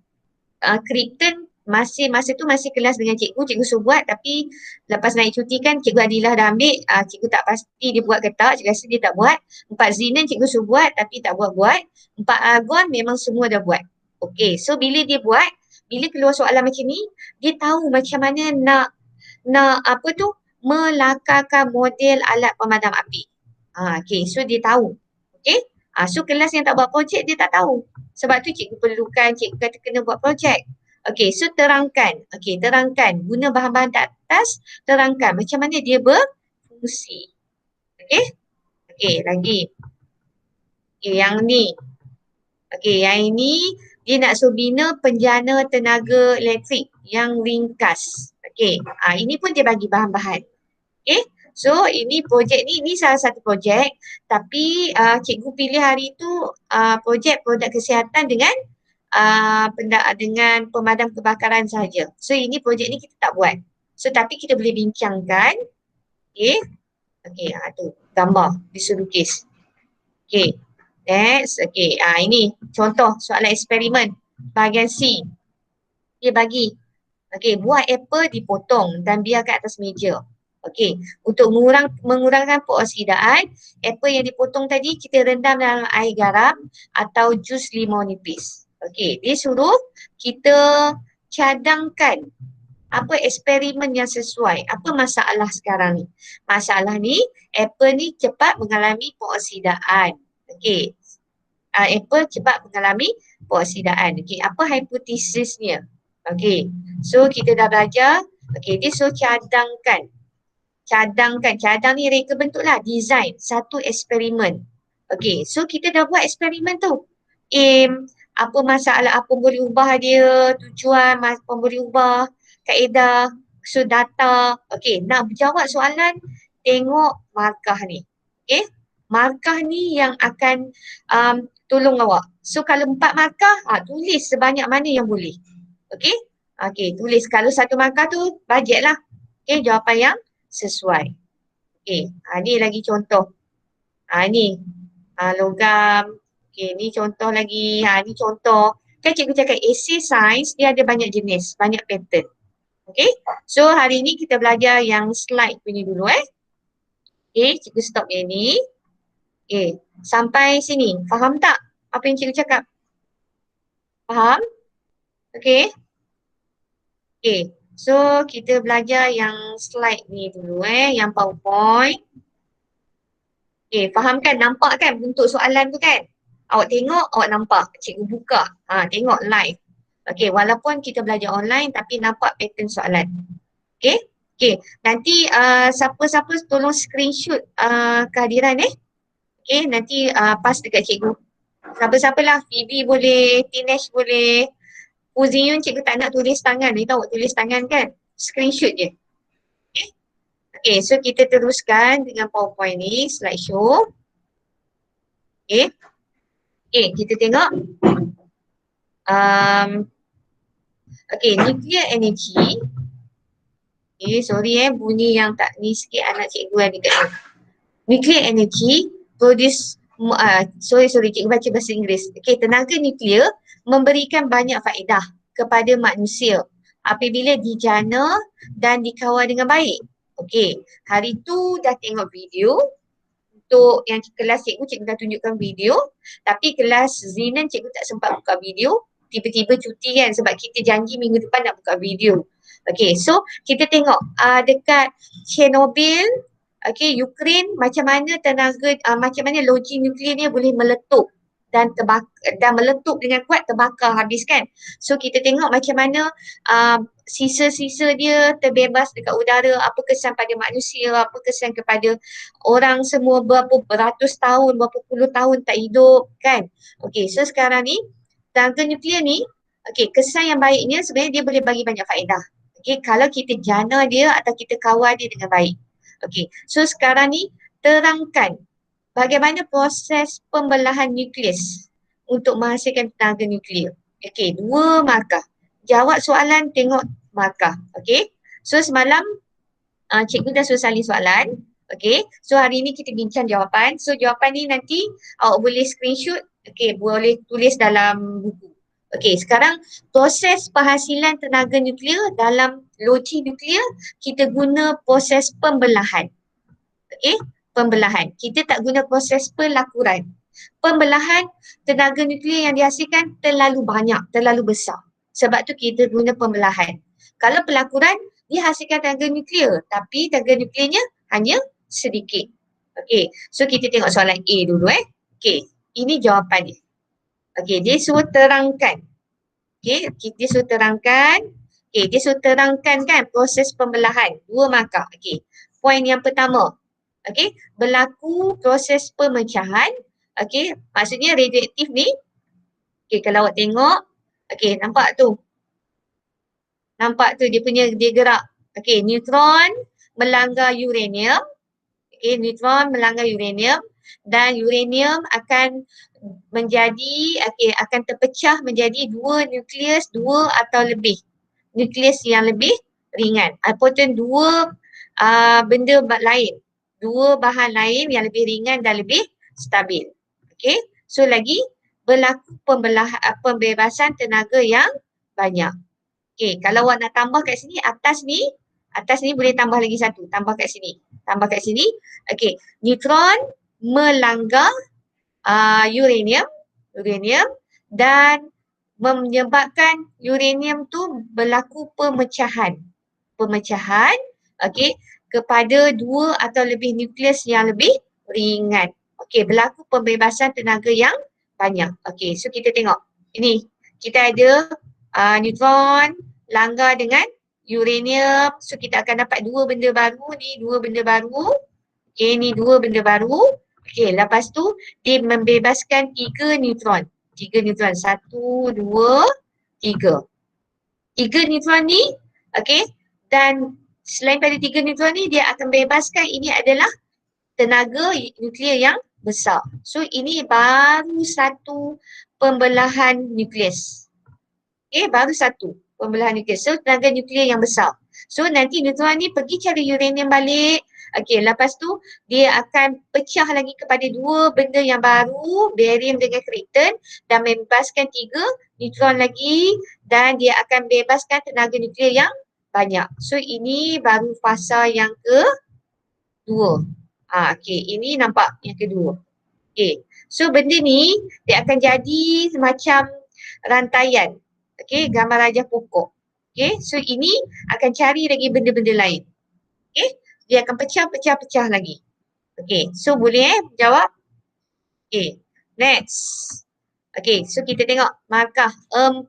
Krypton masa tu masih kelas dengan cikgu suruh buat, tapi lepas naik cuti kan cikgu Adilah dah ambil, cikgu tak pasti dia buat ke tak, cikgu rasa dia tak buat. 4 Zinan cikgu suruh buat tapi tak buat-buat. 4 Argon memang semua dah buat. Okey, so bila dia buat, bila keluar soalan macam ni, dia tahu macam mana nak apa tu, melakarkan model alat pemadam api. Okey, so dia tahu. Okey, so kelas yang tak buat projek dia tak tahu. Sebab tu cikgu perlukan, cikgu kata kena buat projek. Okey, so terangkan. Okey, terangkan. Guna bahan-bahan di atas, terangkan macam mana dia berfungsi. Okey? Okey, lagi. Okey, yang ni. Okey, yang ini dia nak suruh bina penjana tenaga elektrik yang ringkas. Okey, ini pun dia bagi bahan-bahan. Okey, so ini projek ni salah satu projek, tapi cikgu pilih hari tu projek produk kesihatan dengan pemadam kebakaran sahaja. So ini projek ni kita tak buat. So tapi kita boleh bincangkan. Okey. Okey, tu gambar disuruh lukis. Okey. Next. Okey, ini contoh soalan eksperimen bahagian C. Dia bagi. Okey, buah apple dipotong dan biarkan atas meja. Okey, untuk mengurangkan peoksidaan, apple yang dipotong tadi kita rendam dalam air garam atau jus limau nipis. Okey, dia suruh kita cadangkan apa eksperimen yang sesuai. Apa masalah sekarang ni? Masalah ni, apple ni cepat mengalami peoksidaan. Okey, apple cepat mengalami peoksidaan. Okey, apa hipotesisnya? Okey, so kita dah belajar. Okey, dia suruh cadangkan. Cadang ni reka bentuk lah, design satu eksperimen. Okey, so kita dah buat eksperimen tu. Aim, apa masalah, apa boleh ubah dia, tujuan, apa boleh ubah, kaedah, so data. Okey, nak jawab soalan, tengok markah ni. Okey, markah ni yang akan tolong awak. So kalau 4 markah, tulis sebanyak mana yang boleh. Okey, tulis. Kalau 1 markah tu, bajet lah. Okey, jawapan yang sesuai. Okey, ni lagi contoh. Ni logam. Okey, ni contoh lagi. Ni contoh. Kan cikgu cakap esei sains dia ada banyak jenis, banyak pattern. Okey, so hari ni kita belajar yang slide punya dulu Okey, cikgu stop yang ni. Okey, sampai sini. Faham tak apa yang cikgu cakap? Faham? Okey. Okey, so kita belajar yang slide ni dulu yang PowerPoint. Okey, faham kan? Nampak kan bentuk soalan tu kan? Awak tengok, awak nampak. Cikgu buka. Tengok live. Okey, walaupun kita belajar online tapi nampak pattern soalan. Okay. Okay. Nanti siapa-siapa tolong screenshot kehadiran Okay. Nanti pass dekat cikgu. Siapa-siapa lah. Phoebe boleh, Tinesh boleh. Uziyun cikgu tak nak tulis tangan. Ni tahu tulis tangan kan? Screenshot je. Okay. Okay. So kita teruskan dengan PowerPoint ni. Slideshow. Okay. Okay. Kita tengok. Okay. Nuclear energy. Okay. Sorry bunyi yang tak ni sikit anak cikgu ada dekat ni. Nuclear energy produce sorry cikgu baca bahasa Inggeris. Okay, tenaga nuklear memberikan banyak faedah kepada manusia apabila dijana dan dikawal dengan baik. Okay, hari tu dah tengok video. Untuk yang kelas cikgu dah tunjukkan video. Tapi kelas Zinan cikgu tak sempat buka video. Tiba-tiba cuti kan sebab kita janji minggu depan nak buka video. Okay, so kita tengok dekat Chernobyl, okay, Ukraine macam mana tenaga, macam mana loji nuklear ni boleh meletup dan meletup dengan kuat terbakar habis kan. So kita tengok macam mana sisa-sisa dia terbebas dekat udara, apa kesan pada manusia, apa kesan kepada orang semua berapa beratus tahun, berapa puluh tahun tak hidup kan. Okay, so sekarang ni tenaga nuklear ni, okay, kesan yang baiknya sebenarnya dia boleh bagi banyak faedah. Okay, kalau kita jana dia atau kita kawal dia dengan baik. Okay, so sekarang ni terangkan bagaimana proses pembelahan nukleus untuk menghasilkan tenaga nuklear. Okay, 2 markah. Jawab soalan, tengok markah. Okay, so semalam cikgu dah suruh salin soalan. Okay, so hari ni kita bincang jawapan. So jawapan ni nanti awak boleh screenshot. Okay, boleh tulis dalam buku. Okay, sekarang proses penghasilan tenaga nuklear dalam loji nuklear kita guna proses pembelahan. Okay, pembelahan. Kita tak guna proses pelakuran. Pembelahan tenaga nuklear yang dihasilkan terlalu banyak, terlalu besar. Sebab tu kita guna pembelahan. Kalau pelakuran, dia hasilkan tenaga nuklear tapi tenaga nuklearnya hanya sedikit. Okay, so kita tengok soalan A dulu Okay, ini jawapannya. Okay, dia suruh terangkan. Okay, dia suruh terangkan. Okay, dia suruh terangkan kan proses pembelahan. 2 markah. Okay, poin yang pertama. Okay, berlaku proses pemecahan. Okay, maksudnya radioaktif ni. Okay, kalau awak tengok. Okay, nampak tu. Nampak tu dia gerak. Okay, neutron melanggar uranium. Okay, neutron melanggar uranium. Dan uranium akan akan terpecah menjadi 2 nukleus, 2 atau lebih nukleus yang lebih ringan ataupun 2 benda lain, 2 bahan lain yang lebih ringan dan lebih stabil. Okay, so lagi berlaku pembebasan tenaga yang banyak. Okay, kalau awak nak tambah kat sini, atas ni boleh tambah lagi satu, tambah kat sini. Okay, neutron melanggar uranium dan menyebabkan uranium tu berlaku pemecahan okay, kepada 2 atau lebih nukleus yang lebih ringan. Okay, berlaku pembebasan tenaga yang banyak. Okay, so kita tengok. Ini, kita ada neutron langgar dengan uranium. So kita akan dapat 2 benda baru ni, 2 benda baru. Okay, ni 2 benda baru. Okay, lepas tu dia membebaskan 3 neutron. 3 neutron. 1, 2, 3. 3 neutron ni, okay, dan selain pada 3 neutron ni, dia akan bebaskan ini adalah tenaga nuklear yang besar. So ini baru satu pembelahan nukleus. Okay, baru satu pembelahan nukleus. So tenaga nuklear yang besar. So nanti neutron ni pergi cari uranium balik. Okay, lepas tu dia akan pecah lagi kepada 2 benda yang baru, barium dengan krypton, dan membebaskan 3 neutron lagi dan dia akan bebaskan tenaga nuklear yang banyak. So ini baru fasa yang kedua. Okay, ini nampak yang kedua. Okay, so benda ni dia akan jadi semacam rantaian. Okay, gambar rajah pokok. Okay, so ini akan cari lagi benda-benda lain. Okay, dia akan pecah lagi. Okay, so boleh jawab? Okay, next. Okay, so kita tengok markah 4.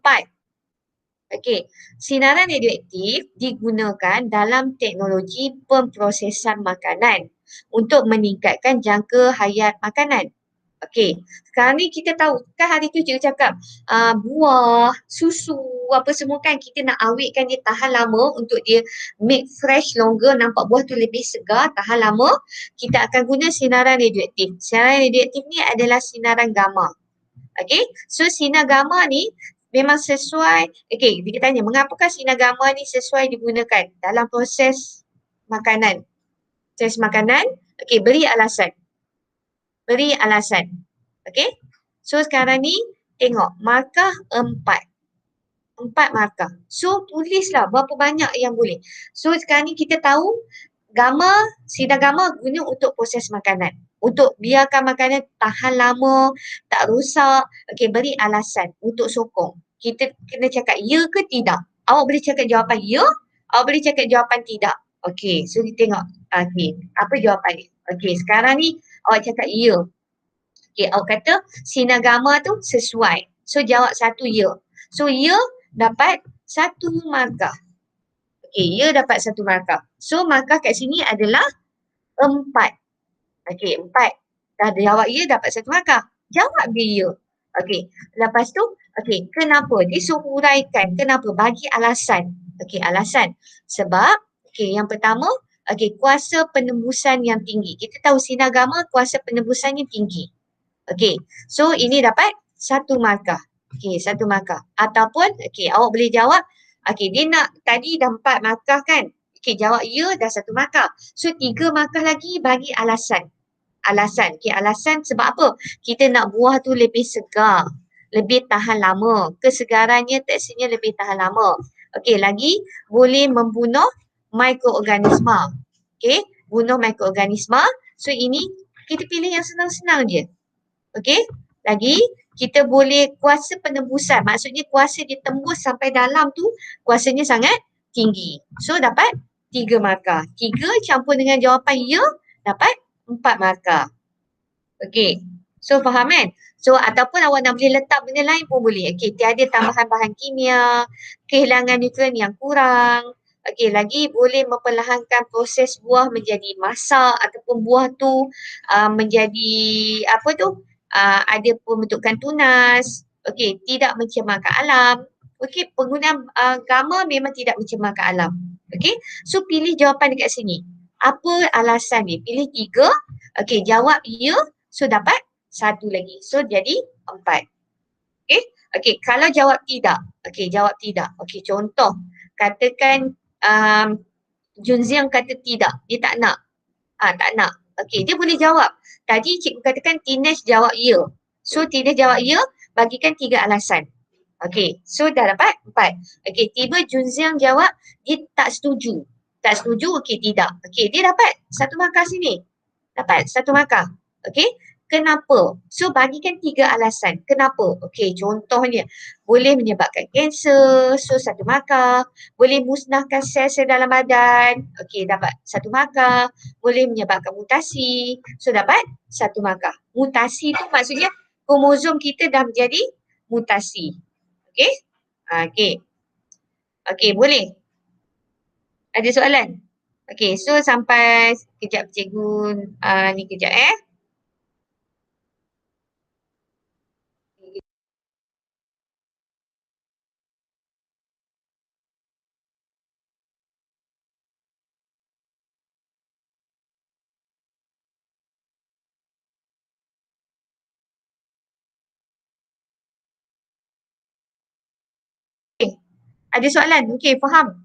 Okey, sinaran radioaktif digunakan dalam teknologi pemprosesan makanan untuk meningkatkan jangka hayat makanan. Okey, sekarang ni kita tahu kan hari tu cikgu cakap buah, susu apa semua kan kita nak awetkan dia tahan lama untuk dia make fresh longer, nampak buah tu lebih segar, tahan lama, kita akan guna sinaran radioaktif. Sinaran radioaktif ni adalah sinaran gamma. Okey, so sinar gamma ni memang sesuai, okey, kita tanya mengapakah sinar gamma ni sesuai digunakan dalam proses makanan. Proses makanan, okey, beri alasan. Beri alasan. Okey, so sekarang ni tengok markah 4. 4 markah. So tulislah berapa banyak yang boleh. So sekarang ni kita tahu gamma, sinar gamma guna untuk proses makanan. Untuk biarkan makanan tahan lama, tak rosak. Okey, beri alasan untuk sokong. Kita kena cakap ya ke tidak. Awak boleh cakap jawapan ya, awak boleh cakap jawapan tidak. Okey, so kita tengok. Okey, apa jawapan dia? Okey, sekarang ni awak cakap ya. Okey, awak kata sinar gamma tu sesuai. So jawab satu ya. So ya dapat 1 markah. Okey, ya dapat 1 markah. So markah kat sini adalah 4. Okey, 4. Dah jawab ya dapat 1 markah. Jawab dia ya. Okey, lepas tu, okey, kenapa? Dia suruh huraikan. Kenapa? Bagi alasan. Okey, alasan. Sebab, okey, yang pertama, okey, kuasa penembusan yang tinggi. Kita tahu sinar gamma kuasa penembusannya tinggi. Okey, so ini dapat 1 markah. Okey, 1 markah. Ataupun, okey, awak boleh jawab, okey, dia nak tadi dah 4 markah kan? Okey, jawab ya dah 1 markah. So 3 markah lagi bagi alasan. Alasan. Okey, alasan sebab apa? Kita nak buah tu lebih segar, lebih tahan lama. Kesegarannya, teksturnya lebih tahan lama. Okey, lagi boleh membunuh mikroorganisma. Okey, bunuh mikroorganisma. So ini kita pilih yang senang-senang je. Okey, lagi kita boleh kuasa penembusan. Maksudnya kuasa dia tembus sampai dalam tu kuasanya sangat tinggi. So dapat 3 markah. 3 campur dengan jawapan ya dapat 4 markah. Okey, so faham kan? So ataupun awak nak boleh letak benda lain pun boleh. Okey, tiada tambahan bahan kimia, kehilangan nutrien yang kurang. Okey, lagi boleh memperlahankan proses buah menjadi masak ataupun buah tu menjadi apa tu? Ada pembentukan tunas. Okey, tidak mencemarkan alam. Okey, penggunaan gamma memang tidak mencemarkan alam. Okey, so pilih jawapan dekat sini. Apa alasan dia? Pilih 3. Okey, jawab ya. So dapat 1 lagi. So jadi 4. Okey. Okey, kalau jawab tidak. Okey, jawab tidak. Okey, contoh. Katakan Junziang kata tidak. Dia tak nak. Tak nak. Okey, dia boleh jawab. Tadi cikgu katakan Tinesh jawab ya. So Tinesh jawab ya, bagikan 3 alasan. Okey, so dah dapat 4. Okey, tiba Junziang jawab dia tak setuju. Tak setuju, okey tidak. Okey, dia dapat 1 markah sini. Dapat 1 markah. Okey, kenapa? So bagikan 3 alasan. Kenapa? Okey, contohnya boleh menyebabkan kanser, so 1 markah. Boleh musnahkan sel-sel dalam badan. Okey, dapat 1 markah. Boleh menyebabkan mutasi, so dapat 1 markah. Mutasi tu maksudnya kromosom kita dah menjadi mutasi. Okey? Okey. Okey, boleh. Ada soalan? Okey, so sampai kejap cikgu ni kejap Ada soalan? Okey, faham?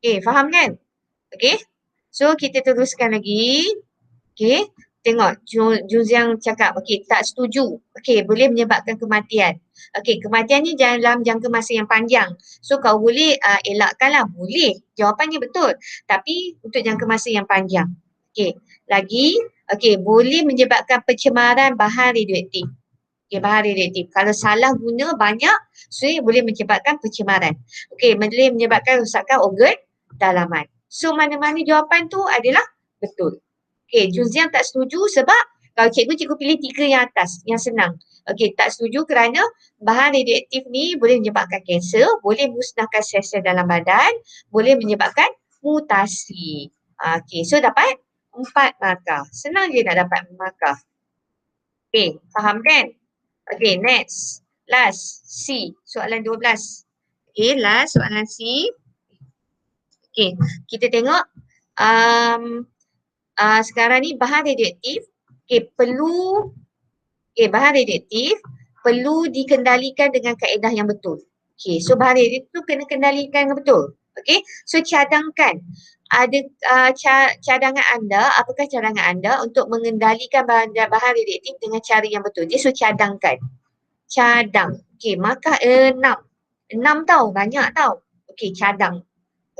Okey, faham kan? Okey. So kita teruskan lagi. Okey. Tengok Juziang cakap okey tak setuju. Okey, boleh menyebabkan kematian. Okey, kematian ni dalam jangka masa yang panjang. So kau boleh elakkanlah, boleh. Jawapannya betul. Tapi untuk jangka masa yang panjang. Okey. Lagi, okey, boleh menyebabkan pencemaran bahan radioaktif. Okey, bahan radioaktif. Kalau salah guna banyak, so boleh menyebabkan pencemaran. Okey, boleh menyebabkan rosakan organ dalaman. So mana-mana jawapan tu adalah betul. Okey, Juziang tak setuju sebab Kalau cikgu pilih 3 yang atas, yang senang. Okey, tak setuju kerana bahan radioaktif ni boleh menyebabkan kanser, boleh musnahkan sel-sel dalam badan, boleh menyebabkan mutasi. Okey, so dapat 4 markah. Senang je nak dapat markah. Okey, faham kan? Okey, next. Last, C. Soalan 12. Okey, last soalan C. Okey, kita tengok sekarang ni bahan radioaktif bahan radioaktif perlu dikendalikan dengan kaedah yang betul. Okey, so bahan radioaktif tu kena kendalikan dengan betul. Okey, so cadangkan ada cadangan anda, apakah cadangan anda untuk mengendalikan bahan radioaktif dengan cara yang betul. Dia so cadangkan. Cadang. Okey, markah 6. 6 tau, banyak tau. Okey, cadang.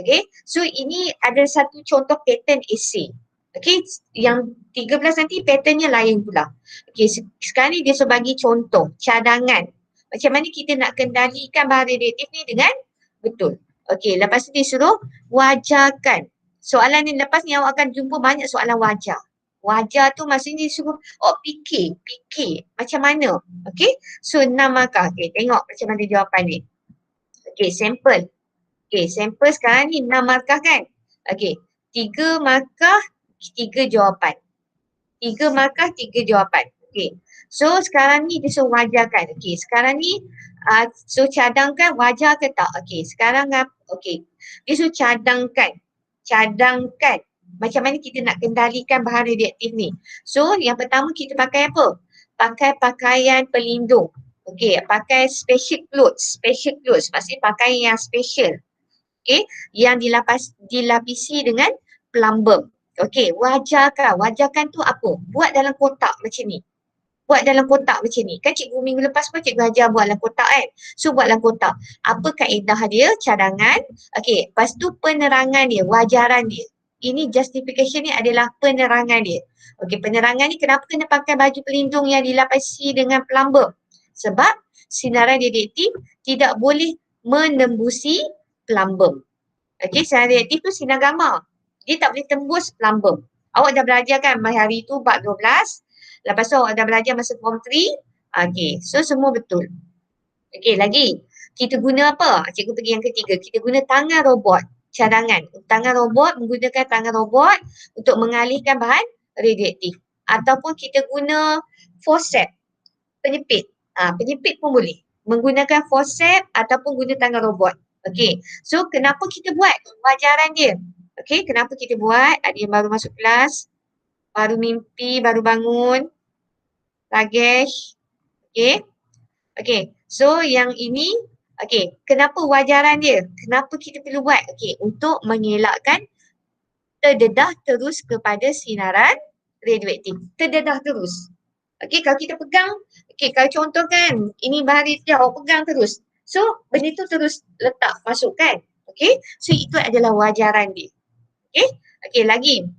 Okey, so ini ada satu contoh pattern essay. Okey, yang 13 nanti patternnya lain pula. Okey, sekarang ni dia sebagai contoh, cadangan. Macam mana kita nak kendalikan bahan radioaktif ni dengan betul. Okey, lepas tu dia suruh wajarkan. Soalan ni lepas ni awak akan jumpa banyak soalan wajar. Wajar tu maksudnya dia suruh fikir macam mana. Okey, so 6 markah. Okey, tengok macam mana jawapan ni. Okey, sampel. Okey, sampel sekarang ni 6 markah kan? Okey, 3 markah, 3 jawapan. 3 markah, 3 jawapan. Okey, so sekarang ni dia suruh wajarkan. Okey, sekarang ni so cadangkan wajar ke tak? Okey, sekarang okey, dia suruh cadangkan. Cadangkan. Macam mana kita nak kendalikan bahan radioaktif ni? So, yang pertama kita pakai apa? Pakai pakaian pelindung. Okey, pakai special clothes. Special clothes maksudnya pakaian yang special. Okey, yang dilapisi dengan plumbum. Okey, wajarkan tu apa? Buat dalam kotak macam ni. Buat dalam kotak macam ni. Kan cikgu minggu lepas pun cikgu ajar buat dalam kotak kan. So buat dalam kotak. Apa kaedah dia? Cadangan. Okey, lepas tu penerangan dia, wajaran dia. Ini justification ni adalah penerangan dia. Okey, penerangan ni kenapa kena pakai baju pelindung yang dilapisi dengan plumbum? Sebab sinaran radioaktif tidak boleh menembusi plumbum. Okey, sinar radioaktif tu sinar gamma. Dia tak boleh tembus plumbum. Awak dah belajar kan hari tu bab 12. Lepas tu awak dah belajar masa form 3. Okey, so semua betul. Okey, lagi. Kita guna apa? Cikgu pergi yang ketiga. Kita guna tangan robot. Cadangan. Tangan robot, menggunakan tangan robot untuk mengalihkan bahan radioaktif. Ataupun kita guna forceps. Penyepit. Penyepit pun boleh. Menggunakan forceps ataupun guna tangan robot. Okey, so kenapa kita buat wajaran dia? Okey, kenapa kita buat? Ada yang baru masuk kelas, baru mimpi, baru bangun, Ragesh. Okey, okey. So yang ini, okey, kenapa wajaran dia? Kenapa kita perlu buat? Okey, untuk mengelakkan terdedah terus kepada sinaran radioaktif. Terdedah terus. Okey, kalau kita pegang, okey, kalau contoh kan, ini bahan radioaktif, awak pegang terus. So, benda tu terus letak masuk kan? Okey, so itu adalah wajaran dia. Okey, okey lagi.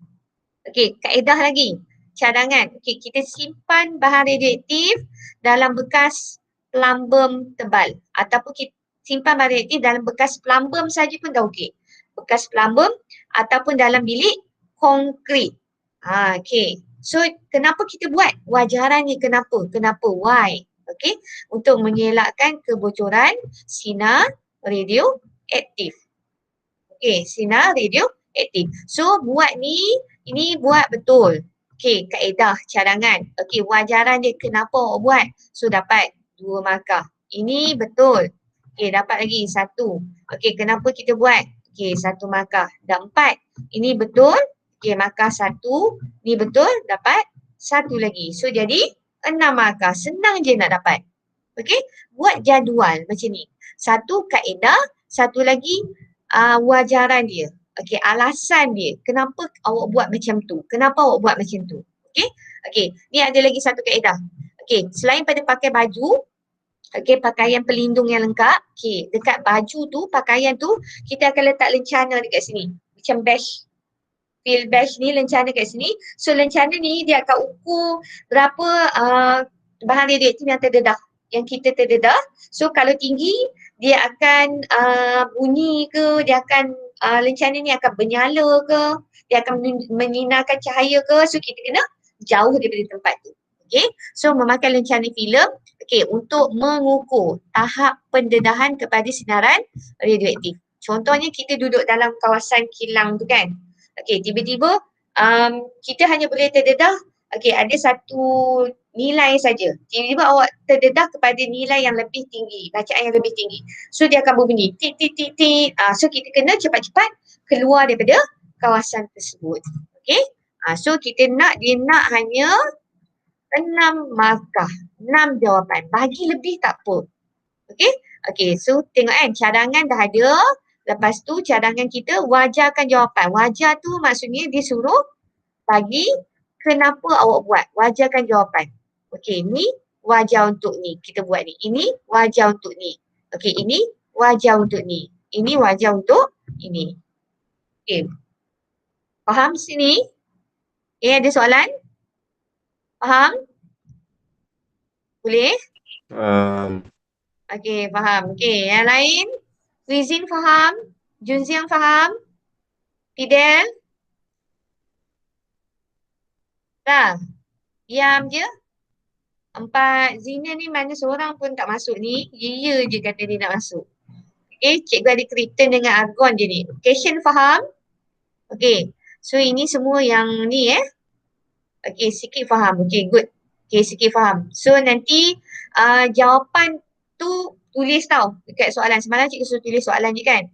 Okey, kaedah lagi. Cadangan. Okey, kita simpan bahan radioaktif dalam bekas plumbum tebal. Ataupun kita simpan bahan radioaktif dalam bekas plumbum saja pun dah okey. Bekas plumbum ataupun dalam bilik konkrit. Okey. So, kenapa kita buat? Wajarannya kenapa? Kenapa? Why? Okey, untuk mengelakkan kebocoran sinar radioaktif. Okey, sinar radioaktif. So, buat ni, ini buat betul. Okey, kaedah cadangan. Okey, wajaran dia kenapa awak buat? So, dapat 2 markah. Ini betul. Okey, dapat lagi 1. Okey, kenapa kita buat? Okey, 1 markah. Dah 4. Ini betul. Okey, markah 1. Ini betul, dapat 1 lagi. So, jadi 6 markah. Senang je nak dapat. Okey, buat jadual macam ni. 1 kaedah, 1 lagi wajaran dia. Okey, alasan dia. Kenapa awak buat macam tu? Kenapa awak buat macam tu? Okey, okey. Ni ada lagi 1 kaedah. Okey, selain pada pakai baju, okey, pakaian pelindung yang lengkap. Okey, dekat baju tu, pakaian tu, kita akan letak lencana dekat sini. Macam badge. Field badge ni lencana kat sini. So lencana ni dia akan ukur berapa bahan radioaktif yang terdedah. Yang kita terdedah. So kalau tinggi dia akan bunyi ke, dia akan lencana ni akan bernyala ke, dia akan menyinarkan cahaya ke. So kita kena jauh daripada tempat tu. Okay, so memakai lencana filem untuk mengukur tahap pendedahan kepada sinaran radioaktif. Contohnya kita duduk dalam kawasan kilang tu kan. Tiba-tiba kita hanya boleh terdedah ada satu nilai saja. Tiba-tiba awak terdedah kepada nilai yang lebih tinggi, bacaan yang lebih tinggi. So dia akan berbunyi tik tik tik tik. So kita kena cepat-cepat keluar daripada kawasan tersebut. So dia nak hanya 6 markah, 6 jawapan. Bagi lebih tak apa. So tengok kan, cadangan dah ada. Lepas tu cadangan kita wajarkan jawapan. Wajar tu maksudnya dia suruh bagi kenapa awak buat. Wajarkan jawapan. Ni wajar untuk ni. Kita buat ni. Ini wajar untuk ni. Ini wajar untuk ni. Ini wajar untuk ini. Faham sini? Ada soalan? Faham? Boleh? Faham. Yang lain? Wizin faham? Junziang faham? Fidel? Dah? Diam je? 4. Zina ni mana seorang pun tak masuk ni. Ya je kata dia nak masuk. Cikgu ada cerita dengan Argon je ni. Question faham? So ini semua yang ni sikit faham. Good. Sikit faham. So nanti jawapan tu tulis tau dekat soalan. Semalam cikgu suruh tulis soalan je kan.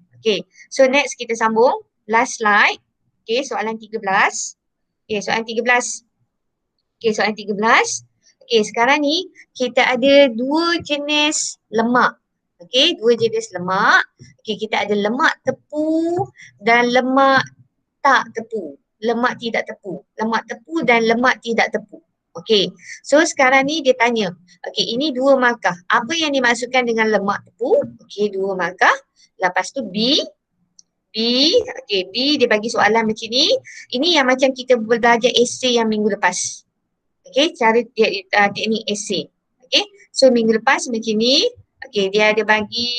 So next kita sambung. Last slide. Soalan 13. Soalan 13. Soalan 13. Sekarang ni kita ada 2 jenis lemak. 2 jenis lemak. Kita ada lemak tepu dan lemak tak tepu. Lemak tidak tepu. Lemak tepu dan lemak tidak tepu. So sekarang ni dia tanya. Ini 2 markah. Apa yang dimaksudkan dengan lemak tepu? 2 markah. Lepas tu B. B dia bagi soalan macam ni. Ini yang macam kita belajar esei yang minggu lepas. Cara teknik esei. So minggu lepas macam ni. Dia ada bagi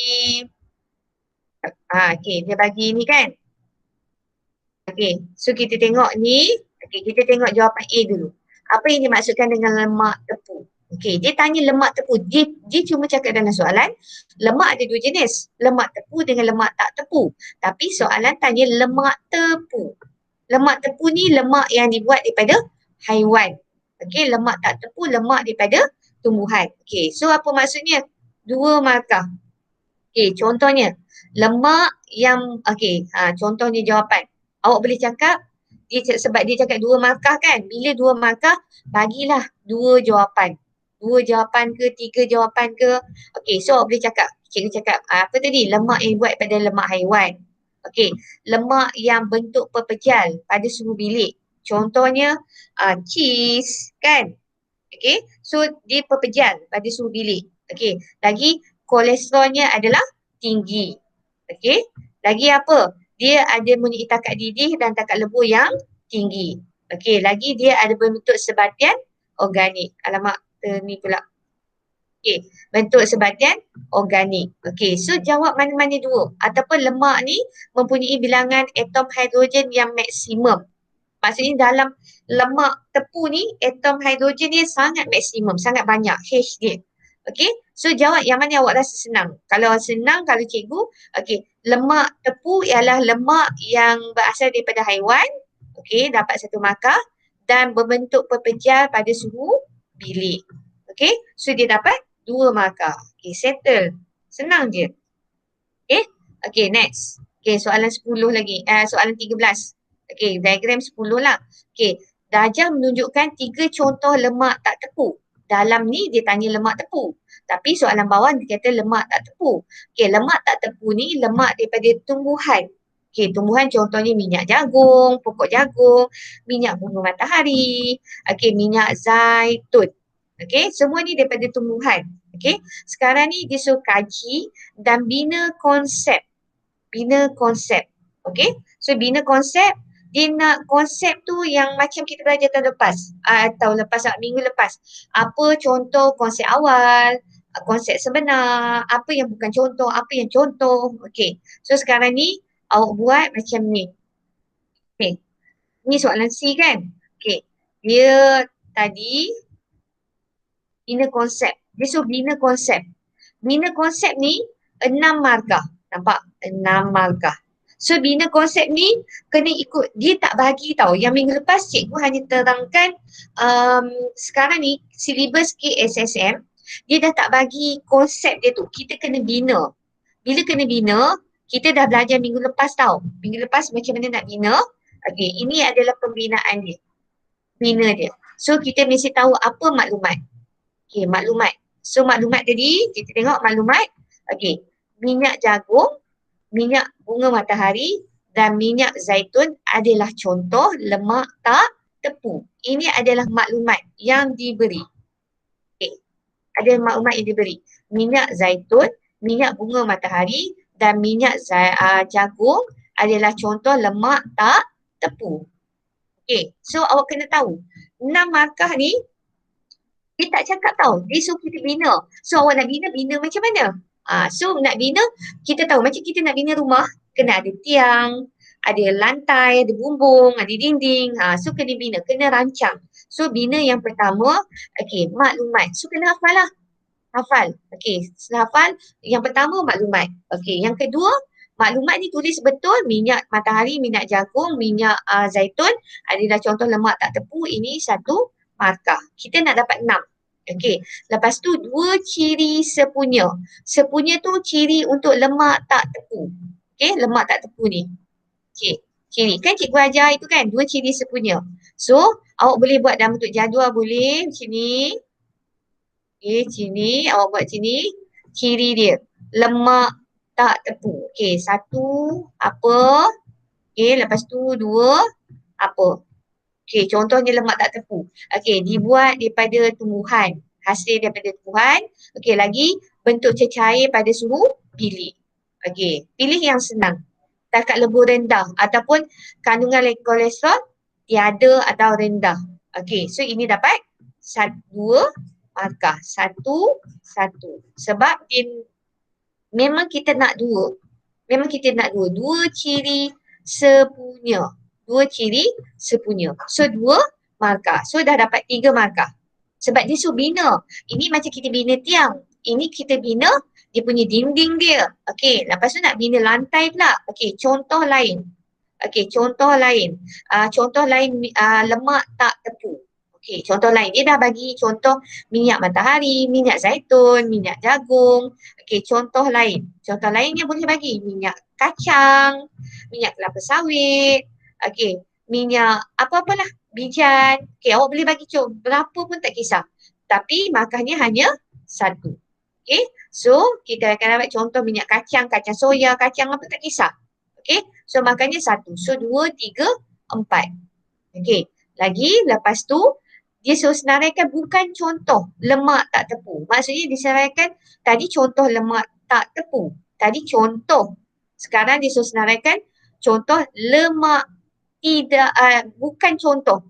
dia bagi ni kan. So kita tengok ni. Kita tengok jawapan A dulu. Apa yang dimaksudkan dengan lemak tepu? Dia tanya lemak tepu. Dia cuma cakap dalam soalan, lemak ada 2 jenis. Lemak tepu dengan lemak tak tepu. Tapi soalan tanya lemak tepu. Lemak tepu ni lemak yang dibuat daripada haiwan. Lemak tak tepu lemak daripada tumbuhan. So apa maksudnya? 2 markah. Contohnya lemak yang contohnya jawapan. Awak boleh cakap sebab dia cakap 2 markah kan. Bila 2 markah, bagilah 2 jawapan. 2 jawapan ke, 3 jawapan ke. So awak boleh cakap. Cikgu cakap apa tadi? Lemak yang dibuat pada lemak haiwan. Lemak yang bentuk pepejal pada suhu bilik. Contohnya cheese kan. So dia pepejal pada suhu bilik. Lagi kolesterolnya adalah tinggi. Lagi apa? Dia ada mempunyai takat didih dan takat lebur yang tinggi. Lagi dia ada berbentuk sebatian organik. Alamak, ni pula. Bentuk sebatian organik. So jawab mana-mana 2. Ataupun lemak ni mempunyai bilangan atom hidrogen yang maksimum. Maksudnya dalam lemak tepu ni, atom hidrogen dia sangat maksimum, sangat banyak H dia. So jawab yang mana awak rasa senang. Kalau senang, kalau cikgu, lemak tepu ialah lemak yang berasal daripada haiwan. Dapat 1 markah dan berbentuk pepejal pada suhu bilik. So dia dapat 2 markah. Settle. Senang je. Next. Soalan 10 lagi. Soalan 13. Diagram 10 lah. Darjah menunjukkan 3 contoh lemak tak tepu. Dalam ni dia tanya lemak tepu. Tapi soalan bawah dia kata lemak tak tepu. Lemak tak tepu ni lemak daripada tumbuhan. Tumbuhan contohnya minyak jagung, pokok jagung, minyak bunga matahari, minyak zaitun. Semua ni daripada tumbuhan. Sekarang ni dia suruh kaji dan bina konsep. Bina konsep. So bina konsep. Dia nak konsep tu yang macam kita belajar tahun lepas. Minggu lepas. Apa contoh konsep awal, konsep sebenar, apa yang bukan contoh, apa yang contoh. So sekarang ni awak buat macam ni. Ni soalan C kan. Dia tadi bina konsep. Dia suruh bina konsep. Bina konsep ni 6 markah. Nampak? 6 markah. So bina konsep ni kena ikut. Dia tak bagi tahu. Yang minggu lepas cikgu hanya terangkan sekarang ni silibus KSSM dia dah tak bagi konsep dia tu. Kita kena bina. Bila kena bina, kita dah belajar minggu lepas tahu. Minggu lepas macam mana nak bina. Okey, ini adalah pembinaan dia. Bina dia. So kita mesti tahu apa maklumat. Okey, maklumat. So maklumat tadi, kita tengok maklumat. Okey, minyak jagung, minyak bunga matahari dan minyak zaitun adalah contoh lemak tak tepu. Ini adalah maklumat yang diberi. Okey, ada maklumat yang diberi. Minyak zaitun, minyak bunga matahari dan minyak jagung adalah contoh lemak tak tepu. Okey, so awak kena tahu 6 markah ni dia tak cakap tahu. Dia suruh kita bina. So awak nak bina macam mana? So nak bina, kita tahu macam kita nak bina rumah, kena ada tiang, ada lantai, ada bumbung, ada dinding. So kena bina, kena rancang. So bina yang pertama, okey, maklumat. So kena hafal lah. Hafal. Okey, hafal. Yang pertama maklumat. Okey, yang kedua, maklumat ni tulis betul minyak matahari, minyak jagung, minyak zaitun adalah contoh lemak tak tepu. Ini satu markah. Kita nak dapat 6. Okey. Lepas tu 2 ciri sepunya. Sepunya tu ciri untuk lemak tak tepu. Okey, lemak tak tepu ni. Okey. Ciri. Kan cikgu ajar itu kan 2 ciri sepunya. So, awak boleh buat dalam bentuk jadual boleh macam ni. Okey, sini awak buat sini. Ciri dia. Lemak tak tepu. Okey, 1 apa? Okey, lepas tu 2 apa? Okey, contohnya lemak tak tepu. Okey, dibuat daripada tumbuhan. Hasil daripada tumbuhan. Okey, lagi bentuk cecair pada suhu bilik. Okey, pilih yang senang. Takat lebur rendah ataupun kandungan kolesterol tiada atau rendah. Okey, so ini dapat 2 markah. 1. Sebab dia memang kita nak 2. Memang kita nak 2. 2 ciri sepunya. 2 ciri sepunya. So 2 markah. So dah dapat 3 markah. Sebab dia suruh bina. Ini macam kita bina tiang. Ini kita bina dia punya dinding dia. Okey, lepas tu nak bina lantai pula. Okey, contoh lain. Okey, contoh lain. Contoh lain lemak tak tepu. Okey, contoh lain. Dia dah bagi contoh minyak matahari, minyak zaitun, minyak jagung. Okey, contoh lain. Contoh lainnya boleh bagi minyak kacang, minyak kelapa sawit. Okey, minyak apa-apalah, bijan. Okey, awak boleh bagi berapa pun tak kisah. Tapi markahnya hanya 1. Okey, so kita akan dapat contoh minyak kacang, kacang soya, kacang apa tak kisah. Okey, so markahnya 1. So 2, 3, 4. Okey, lagi lepas tu dia suruh senaraikan bukan contoh lemak tak tepu. Maksudnya disenaraikan tadi contoh lemak tak tepu. Tadi contoh. Sekarang dia suruh senaraikan contoh lemak tidak, bukan contoh.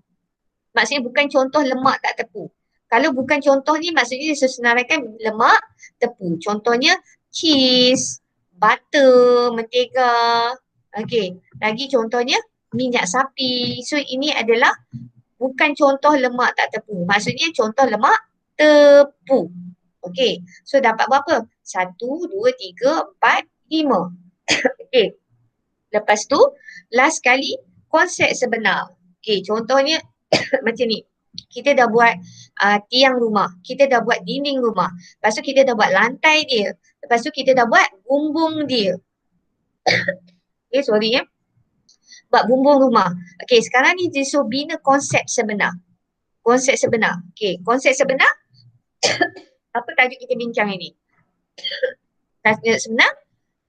Maksudnya bukan contoh lemak tak tepu. Kalau bukan contoh ni maksudnya dia suruh senaraikan lemak tepu. Contohnya cheese, butter, mentega. Okey, lagi contohnya minyak sapi. So ini adalah bukan contoh lemak tak tepu. Maksudnya contoh lemak tepu. Okey. So dapat berapa? 1, 2, 3, 4, 5. Okey. Lepas tu last kali konsep sebenar. Okey, contohnya macam ni. Kita dah buat tiang rumah. Kita dah buat dinding rumah. Lepas tu kita dah buat lantai dia. Lepas tu kita dah buat bumbung dia. Okay, sorry ya. Buat bumbung rumah. Okey, sekarang ni dia suruh bina konsep sebenar. Konsep sebenar. Okey, konsep sebenar. Apa tajuk kita bincang ini? Tajuk sebenar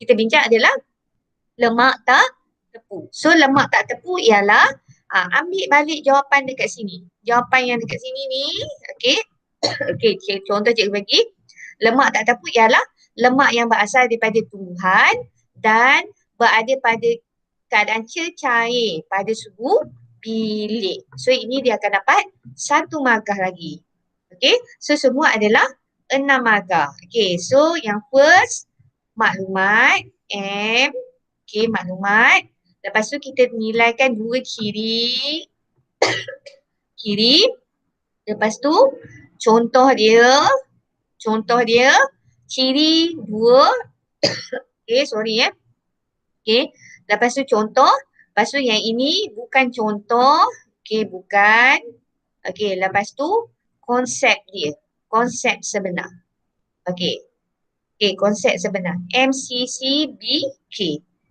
kita bincang adalah lemak tak tepu. So lemak tak tepu ialah ambil balik jawapan dekat sini. Jawapan yang dekat sini ni, okey. Okey, contoh cikgu bagi. Lemak tak tepu ialah lemak yang berasal daripada tumbuhan dan berada pada keadaan cecair pada suhu bilik. So ini dia akan dapat 1 markah lagi. Okay, so semua adalah 6 markah. Okay, so yang first maklumat M. Okay, maklumat. Lepas tu kita nilaikan 2 ciri. Ciri. Lepas tu contoh dia ciri 2. Okay, sorry ya. Okay, lepas tu contoh. Lepas tu yang ini bukan contoh. Okay, bukan. Okay, lepas tu konsep dia. Konsep sebenar. Okay. Okay, konsep sebenar. MCCBK.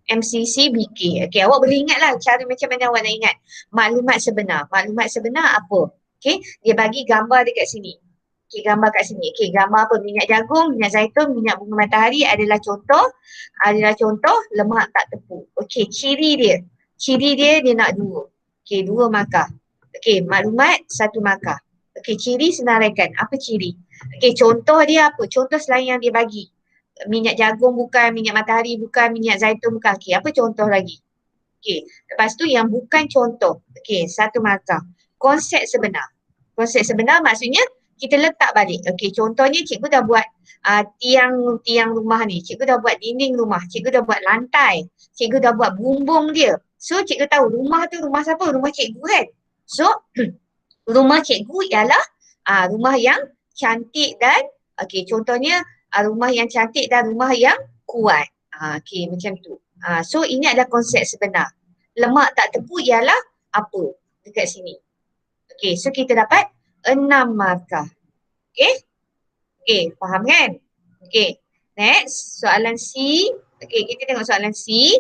MCCBK. Okay, awak boleh ingat lah cara macam mana awak nak ingat. Maklumat sebenar. Maklumat sebenar apa? Okay, dia bagi gambar dekat sini. Okay, gambar kat sini. Okay, gambar apa? Minyak jagung, minyak zaitun, minyak bunga matahari adalah contoh. Adalah contoh lemak tak tepung. Okay, ciri dia. Ciri dia nak 2. Okay, 2 markah. Okay, maklumat 1 markah. Okay, ciri senaraikan. Apa ciri? Okay, contoh dia apa? Contoh selain yang dia bagi. Minyak jagung bukan, minyak matahari bukan, minyak zaitun bukan. Okay, apa contoh lagi? Okay, lepas tu yang bukan contoh. Okay, 1 markah. Konsep sebenar. Konsep sebenar maksudnya kita letak balik. Okey, contohnya cikgu dah buat tiang rumah ni. Cikgu dah buat dinding rumah. Cikgu dah buat lantai. Cikgu dah buat bumbung dia. So, cikgu tahu rumah tu rumah siapa? Rumah cikgu kan? So, rumah cikgu ialah rumah yang cantik dan okey, contohnya rumah yang cantik dan rumah yang kuat. Okey, macam tu. So, ini adalah konsep sebenar. Lemak tak tepu ialah apa? Dekat sini. Okey, so kita dapat 6 markah. Okey? Okey, faham kan? Okey, next soalan C. Okey, kita tengok soalan C.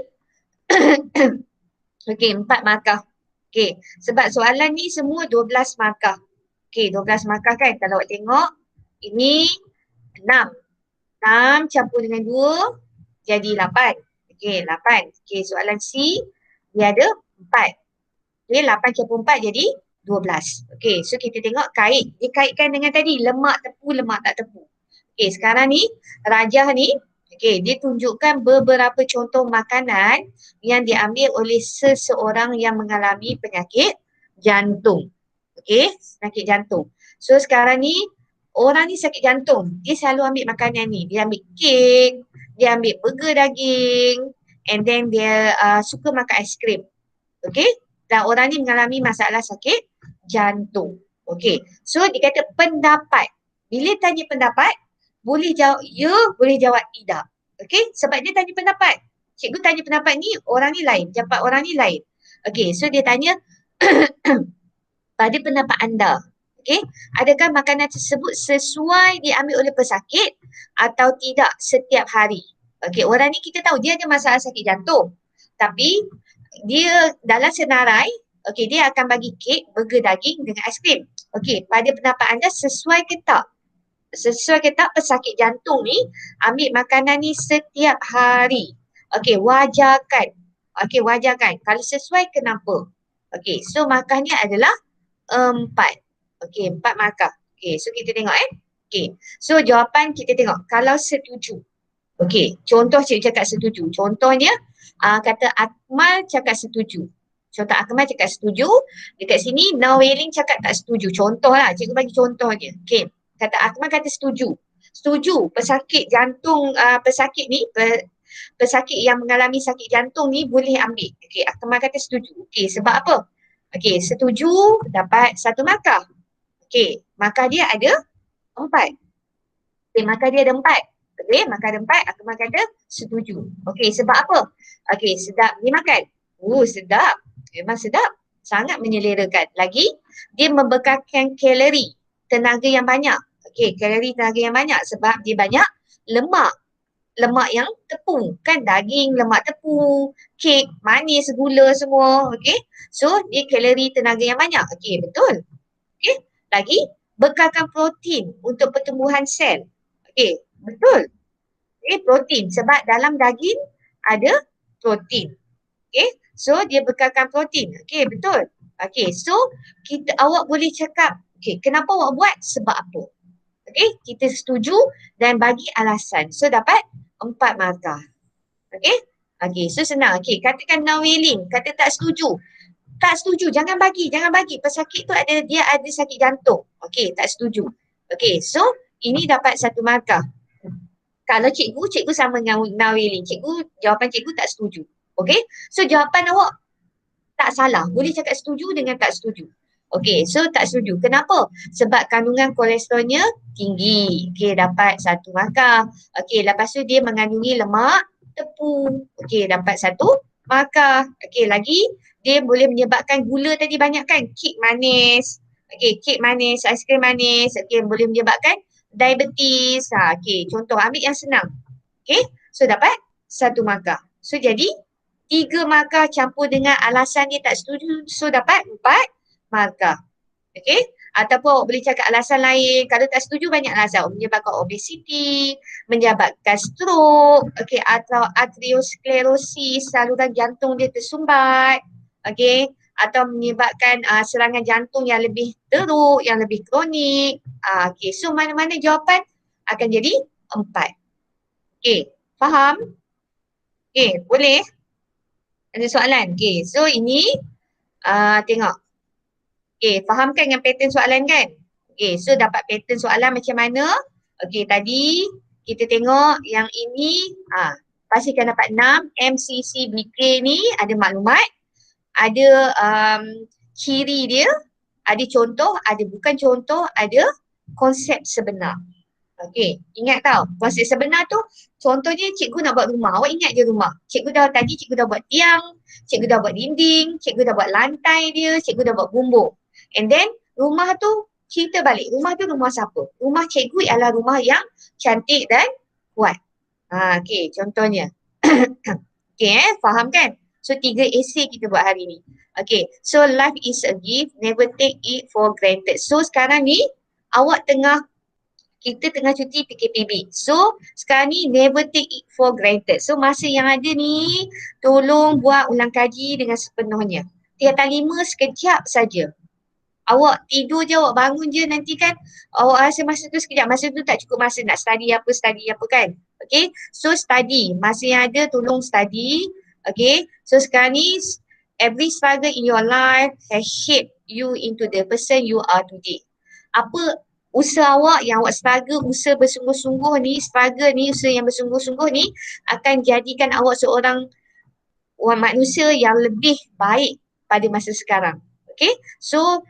Okey, 4 markah. Okey, sebab soalan ni semua 12 markah. Okey, 12 markah kan? Kalau awak tengok, ini 6. 6 campur dengan 2 jadi 8. Okey, 8. Okey, soalan C dia ada 4. Okey, 8 campur 4 jadi 12. Okey, so kita tengok kait. Dia kaitkan dengan tadi lemak tepu, lemak tak tepu. Okey, sekarang ni Rajah ni, okey, dia tunjukkan beberapa contoh makanan yang diambil oleh seseorang yang mengalami penyakit jantung. Okey, penyakit jantung. So sekarang ni orang ni sakit jantung, dia selalu ambil makanan ni. Dia ambil kek, dia ambil burger daging, and then dia suka makan aiskrim. Okey, dan orang ni mengalami masalah sakit jantung. Okey, so dia kata pendapat. Bila tanya pendapat, boleh jawab ya, boleh jawab tidak. Okey, sebab dia tanya pendapat. Cikgu tanya pendapat ni, orang ni lain. Jawapan orang ni lain. Okey, so dia tanya pada pendapat anda. Okey, adakah makanan tersebut sesuai diambil oleh pesakit atau tidak setiap hari? Okey, orang ni kita tahu dia ada masalah sakit jantung. Tapi dia dalam senarai, okey, dia akan bagi kek, burger daging dengan aiskrim. Okey, pada pendapat anda sesuai ke tak? Sesuai ke tak pesakit jantung ni ambil makanan ni setiap hari? Okey, wajarkan. Okey, wajarkan. Kalau sesuai, kenapa? Okey, so markahnya adalah 4. Okey, 4 markah. Okey, so kita tengok Okey, so jawapan kita tengok. Kalau setuju. Okey, contoh cikgu cakap setuju. Contohnya kata Akmal cakap setuju. Contoh Akmal cakap setuju. Dekat sini Nawelin cakap tak setuju. Contoh lah, cikgu bagi contoh je. Okey, kata Akmal kata setuju. Setuju pesakit jantung, pesakit ni, pesakit yang mengalami sakit jantung ni boleh ambil. Okey, Akmal kata setuju. Okey, sebab apa? Okey, setuju dapat 1 markah. Okey, markah dia ada 4. Okey, markah dia ada 4. Okey, markah ada 4, Akmal kata setuju. Okey, sebab apa? Okey, sedap ni makan. Sedap. Memang sedap. Sangat menyelerakan. Lagi, dia membekalkan kalori, tenaga yang banyak. Okey, kalori tenaga yang banyak sebab dia banyak lemak. Lemak yang tepung. Kan daging, lemak tepung, kek, manis, gula semua. Okey, so dia kalori tenaga yang banyak. Okey, betul. Okey, lagi bekalkan protein untuk pertumbuhan sel. Okey, betul. Okey, protein sebab dalam daging ada protein. Okey, so dia bekalkan protein. Okey, betul. Okey, so awak boleh cakap, okey, kenapa awak buat? Sebab apa? Okey, kita setuju dan bagi alasan. So dapat 4 markah. Okey? Okey, so senang. Okey, katakan Nawelin kata tak setuju. Tak setuju, jangan bagi. Pesakit tu dia ada sakit jantung. Okey, tak setuju. Okey, so ini dapat 1 markah. Kalau cikgu sama dengan Nawelin. Jawapan cikgu tak setuju. Okey? So jawapan awak tak salah. Boleh cakap setuju dengan tak setuju. Okey, so tak setuju. Kenapa? Sebab kandungan kolesterolnya tinggi. Okey, dapat 1 markah. Okey, lepas tu dia mengandungi lemak tepung. Okey, dapat 1 markah. Okey, lagi dia boleh menyebabkan gula tadi banyak kan? Kek manis. Okey, kek manis, aiskrim manis. Okey, boleh menyebabkan diabetes. Okey, contoh ambil yang senang. Okey, so dapat 1 markah. So jadi 3 markah campur dengan alasan dia tak setuju, so dapat 4 markah. Okey, ataupun awak boleh cakap alasan lain. Kalau tak setuju banyak alasan. Menyebabkan obesiti, menyebabkan stroke, okey, atau arteriosklerosis, saluran jantung dia tersumbat. Okey, atau menyebabkan serangan jantung yang lebih teruk, yang lebih kronik. Okey, so mana-mana jawapan akan jadi 4. Okey, faham? Okey, boleh? Ada soalan? Okey, so ini tengok. Okey, fahamkan yang pattern soalan kan? Okey, so dapat pattern soalan macam mana? Okey, tadi kita tengok yang ini, pastikan dapat 6. MCCBK ni ada maklumat, ada ciri dia, ada contoh, ada bukan contoh, ada konsep sebenar. Okey, ingat tau, konsep sebenar tu contohnya cikgu nak buat rumah, awak ingat je rumah. Cikgu dah buat tiang, cikgu dah buat dinding, cikgu dah buat lantai dia, cikgu dah buat bumbung. And then rumah tu cerita balik, rumah tu rumah siapa? Rumah cikgu ialah rumah yang cantik dan kuat. Okey, contohnya. Okey faham kan? So 3 esei kita buat hari ni. Okey, so life is a gift, never take it for granted. So sekarang ni kita tengah cuti PKPB. So sekarang ni never take it for granted. So masa yang ada ni tolong buat ulang kaji dengan sepenuhnya. Tiap-tiap 5 sekejap saja. Awak tidur je, awak bangun je, nanti kan awak rasa masa tu sekejap, masa tu tak cukup masa nak study apa kan. Okay, so study. Masa yang ada tolong study. Okay, so sekarang ni every struggle in your life has shaped you into the person you are today. Apa usaha awak yang awak struggle, usaha bersungguh-sungguh ni, usaha yang bersungguh-sungguh ni akan jadikan awak seorang manusia yang lebih baik pada masa sekarang. Okay, so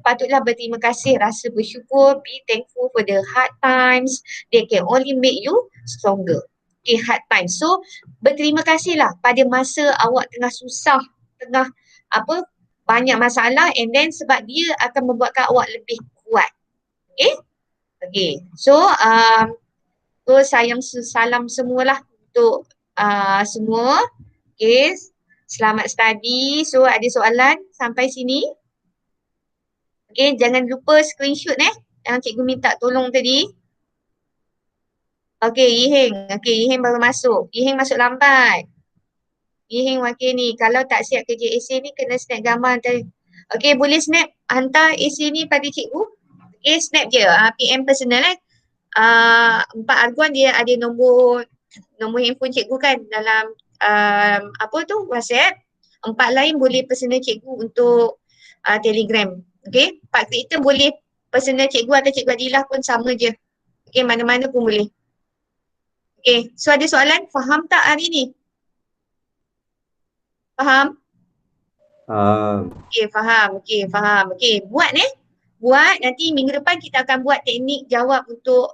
patutlah berterima kasih, rasa bersyukur, be thankful for the hard times. They can only make you stronger. Okay, hard times. So berterima kasihlah pada masa awak tengah susah, tengah banyak masalah, and then sebab dia akan membuatkan awak lebih kuat. Okay, okay. So salam semualah untuk semua. Okay, selamat study. So ada soalan sampai sini? Okay, jangan lupa screenshot yang cikgu minta tolong tadi. Okay, Yiheng baru masuk. Yiheng masuk lambat. Yiheng wakil ni, kalau tak siap kerja esei ni kena snap gambar tadi. Okay, boleh snap hantar esei ni pada cikgu. Okay, snap je. PM personal Empat Arguan dia ada nombor handphone cikgu kan dalam WhatsApp. 4 lain boleh personal cikgu untuk Telegram. Okay, Pak Kripton boleh personal cikgu atau cikgu Adilah pun sama je. Okay, mana-mana pun boleh. Okay, so ada soalan? Faham tak hari ni? Faham? Okay, faham. Okay, buat nanti minggu depan kita akan buat teknik jawab untuk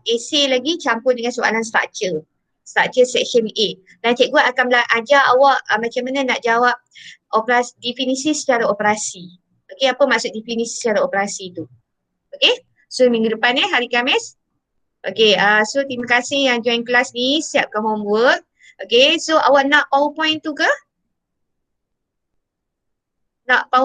esei lagi campur dengan soalan structure section A. Dan cikgu akan ajar awak macam mana nak jawab definisi secara operasi. Okay, apa maksud definisi secara operasi tu? Okay, so minggu depan hari Khamis. Okay, so terima kasih yang join kelas ni, siapkan homework. Okay, so awak nak PowerPoint tu ke? Nak PowerPoint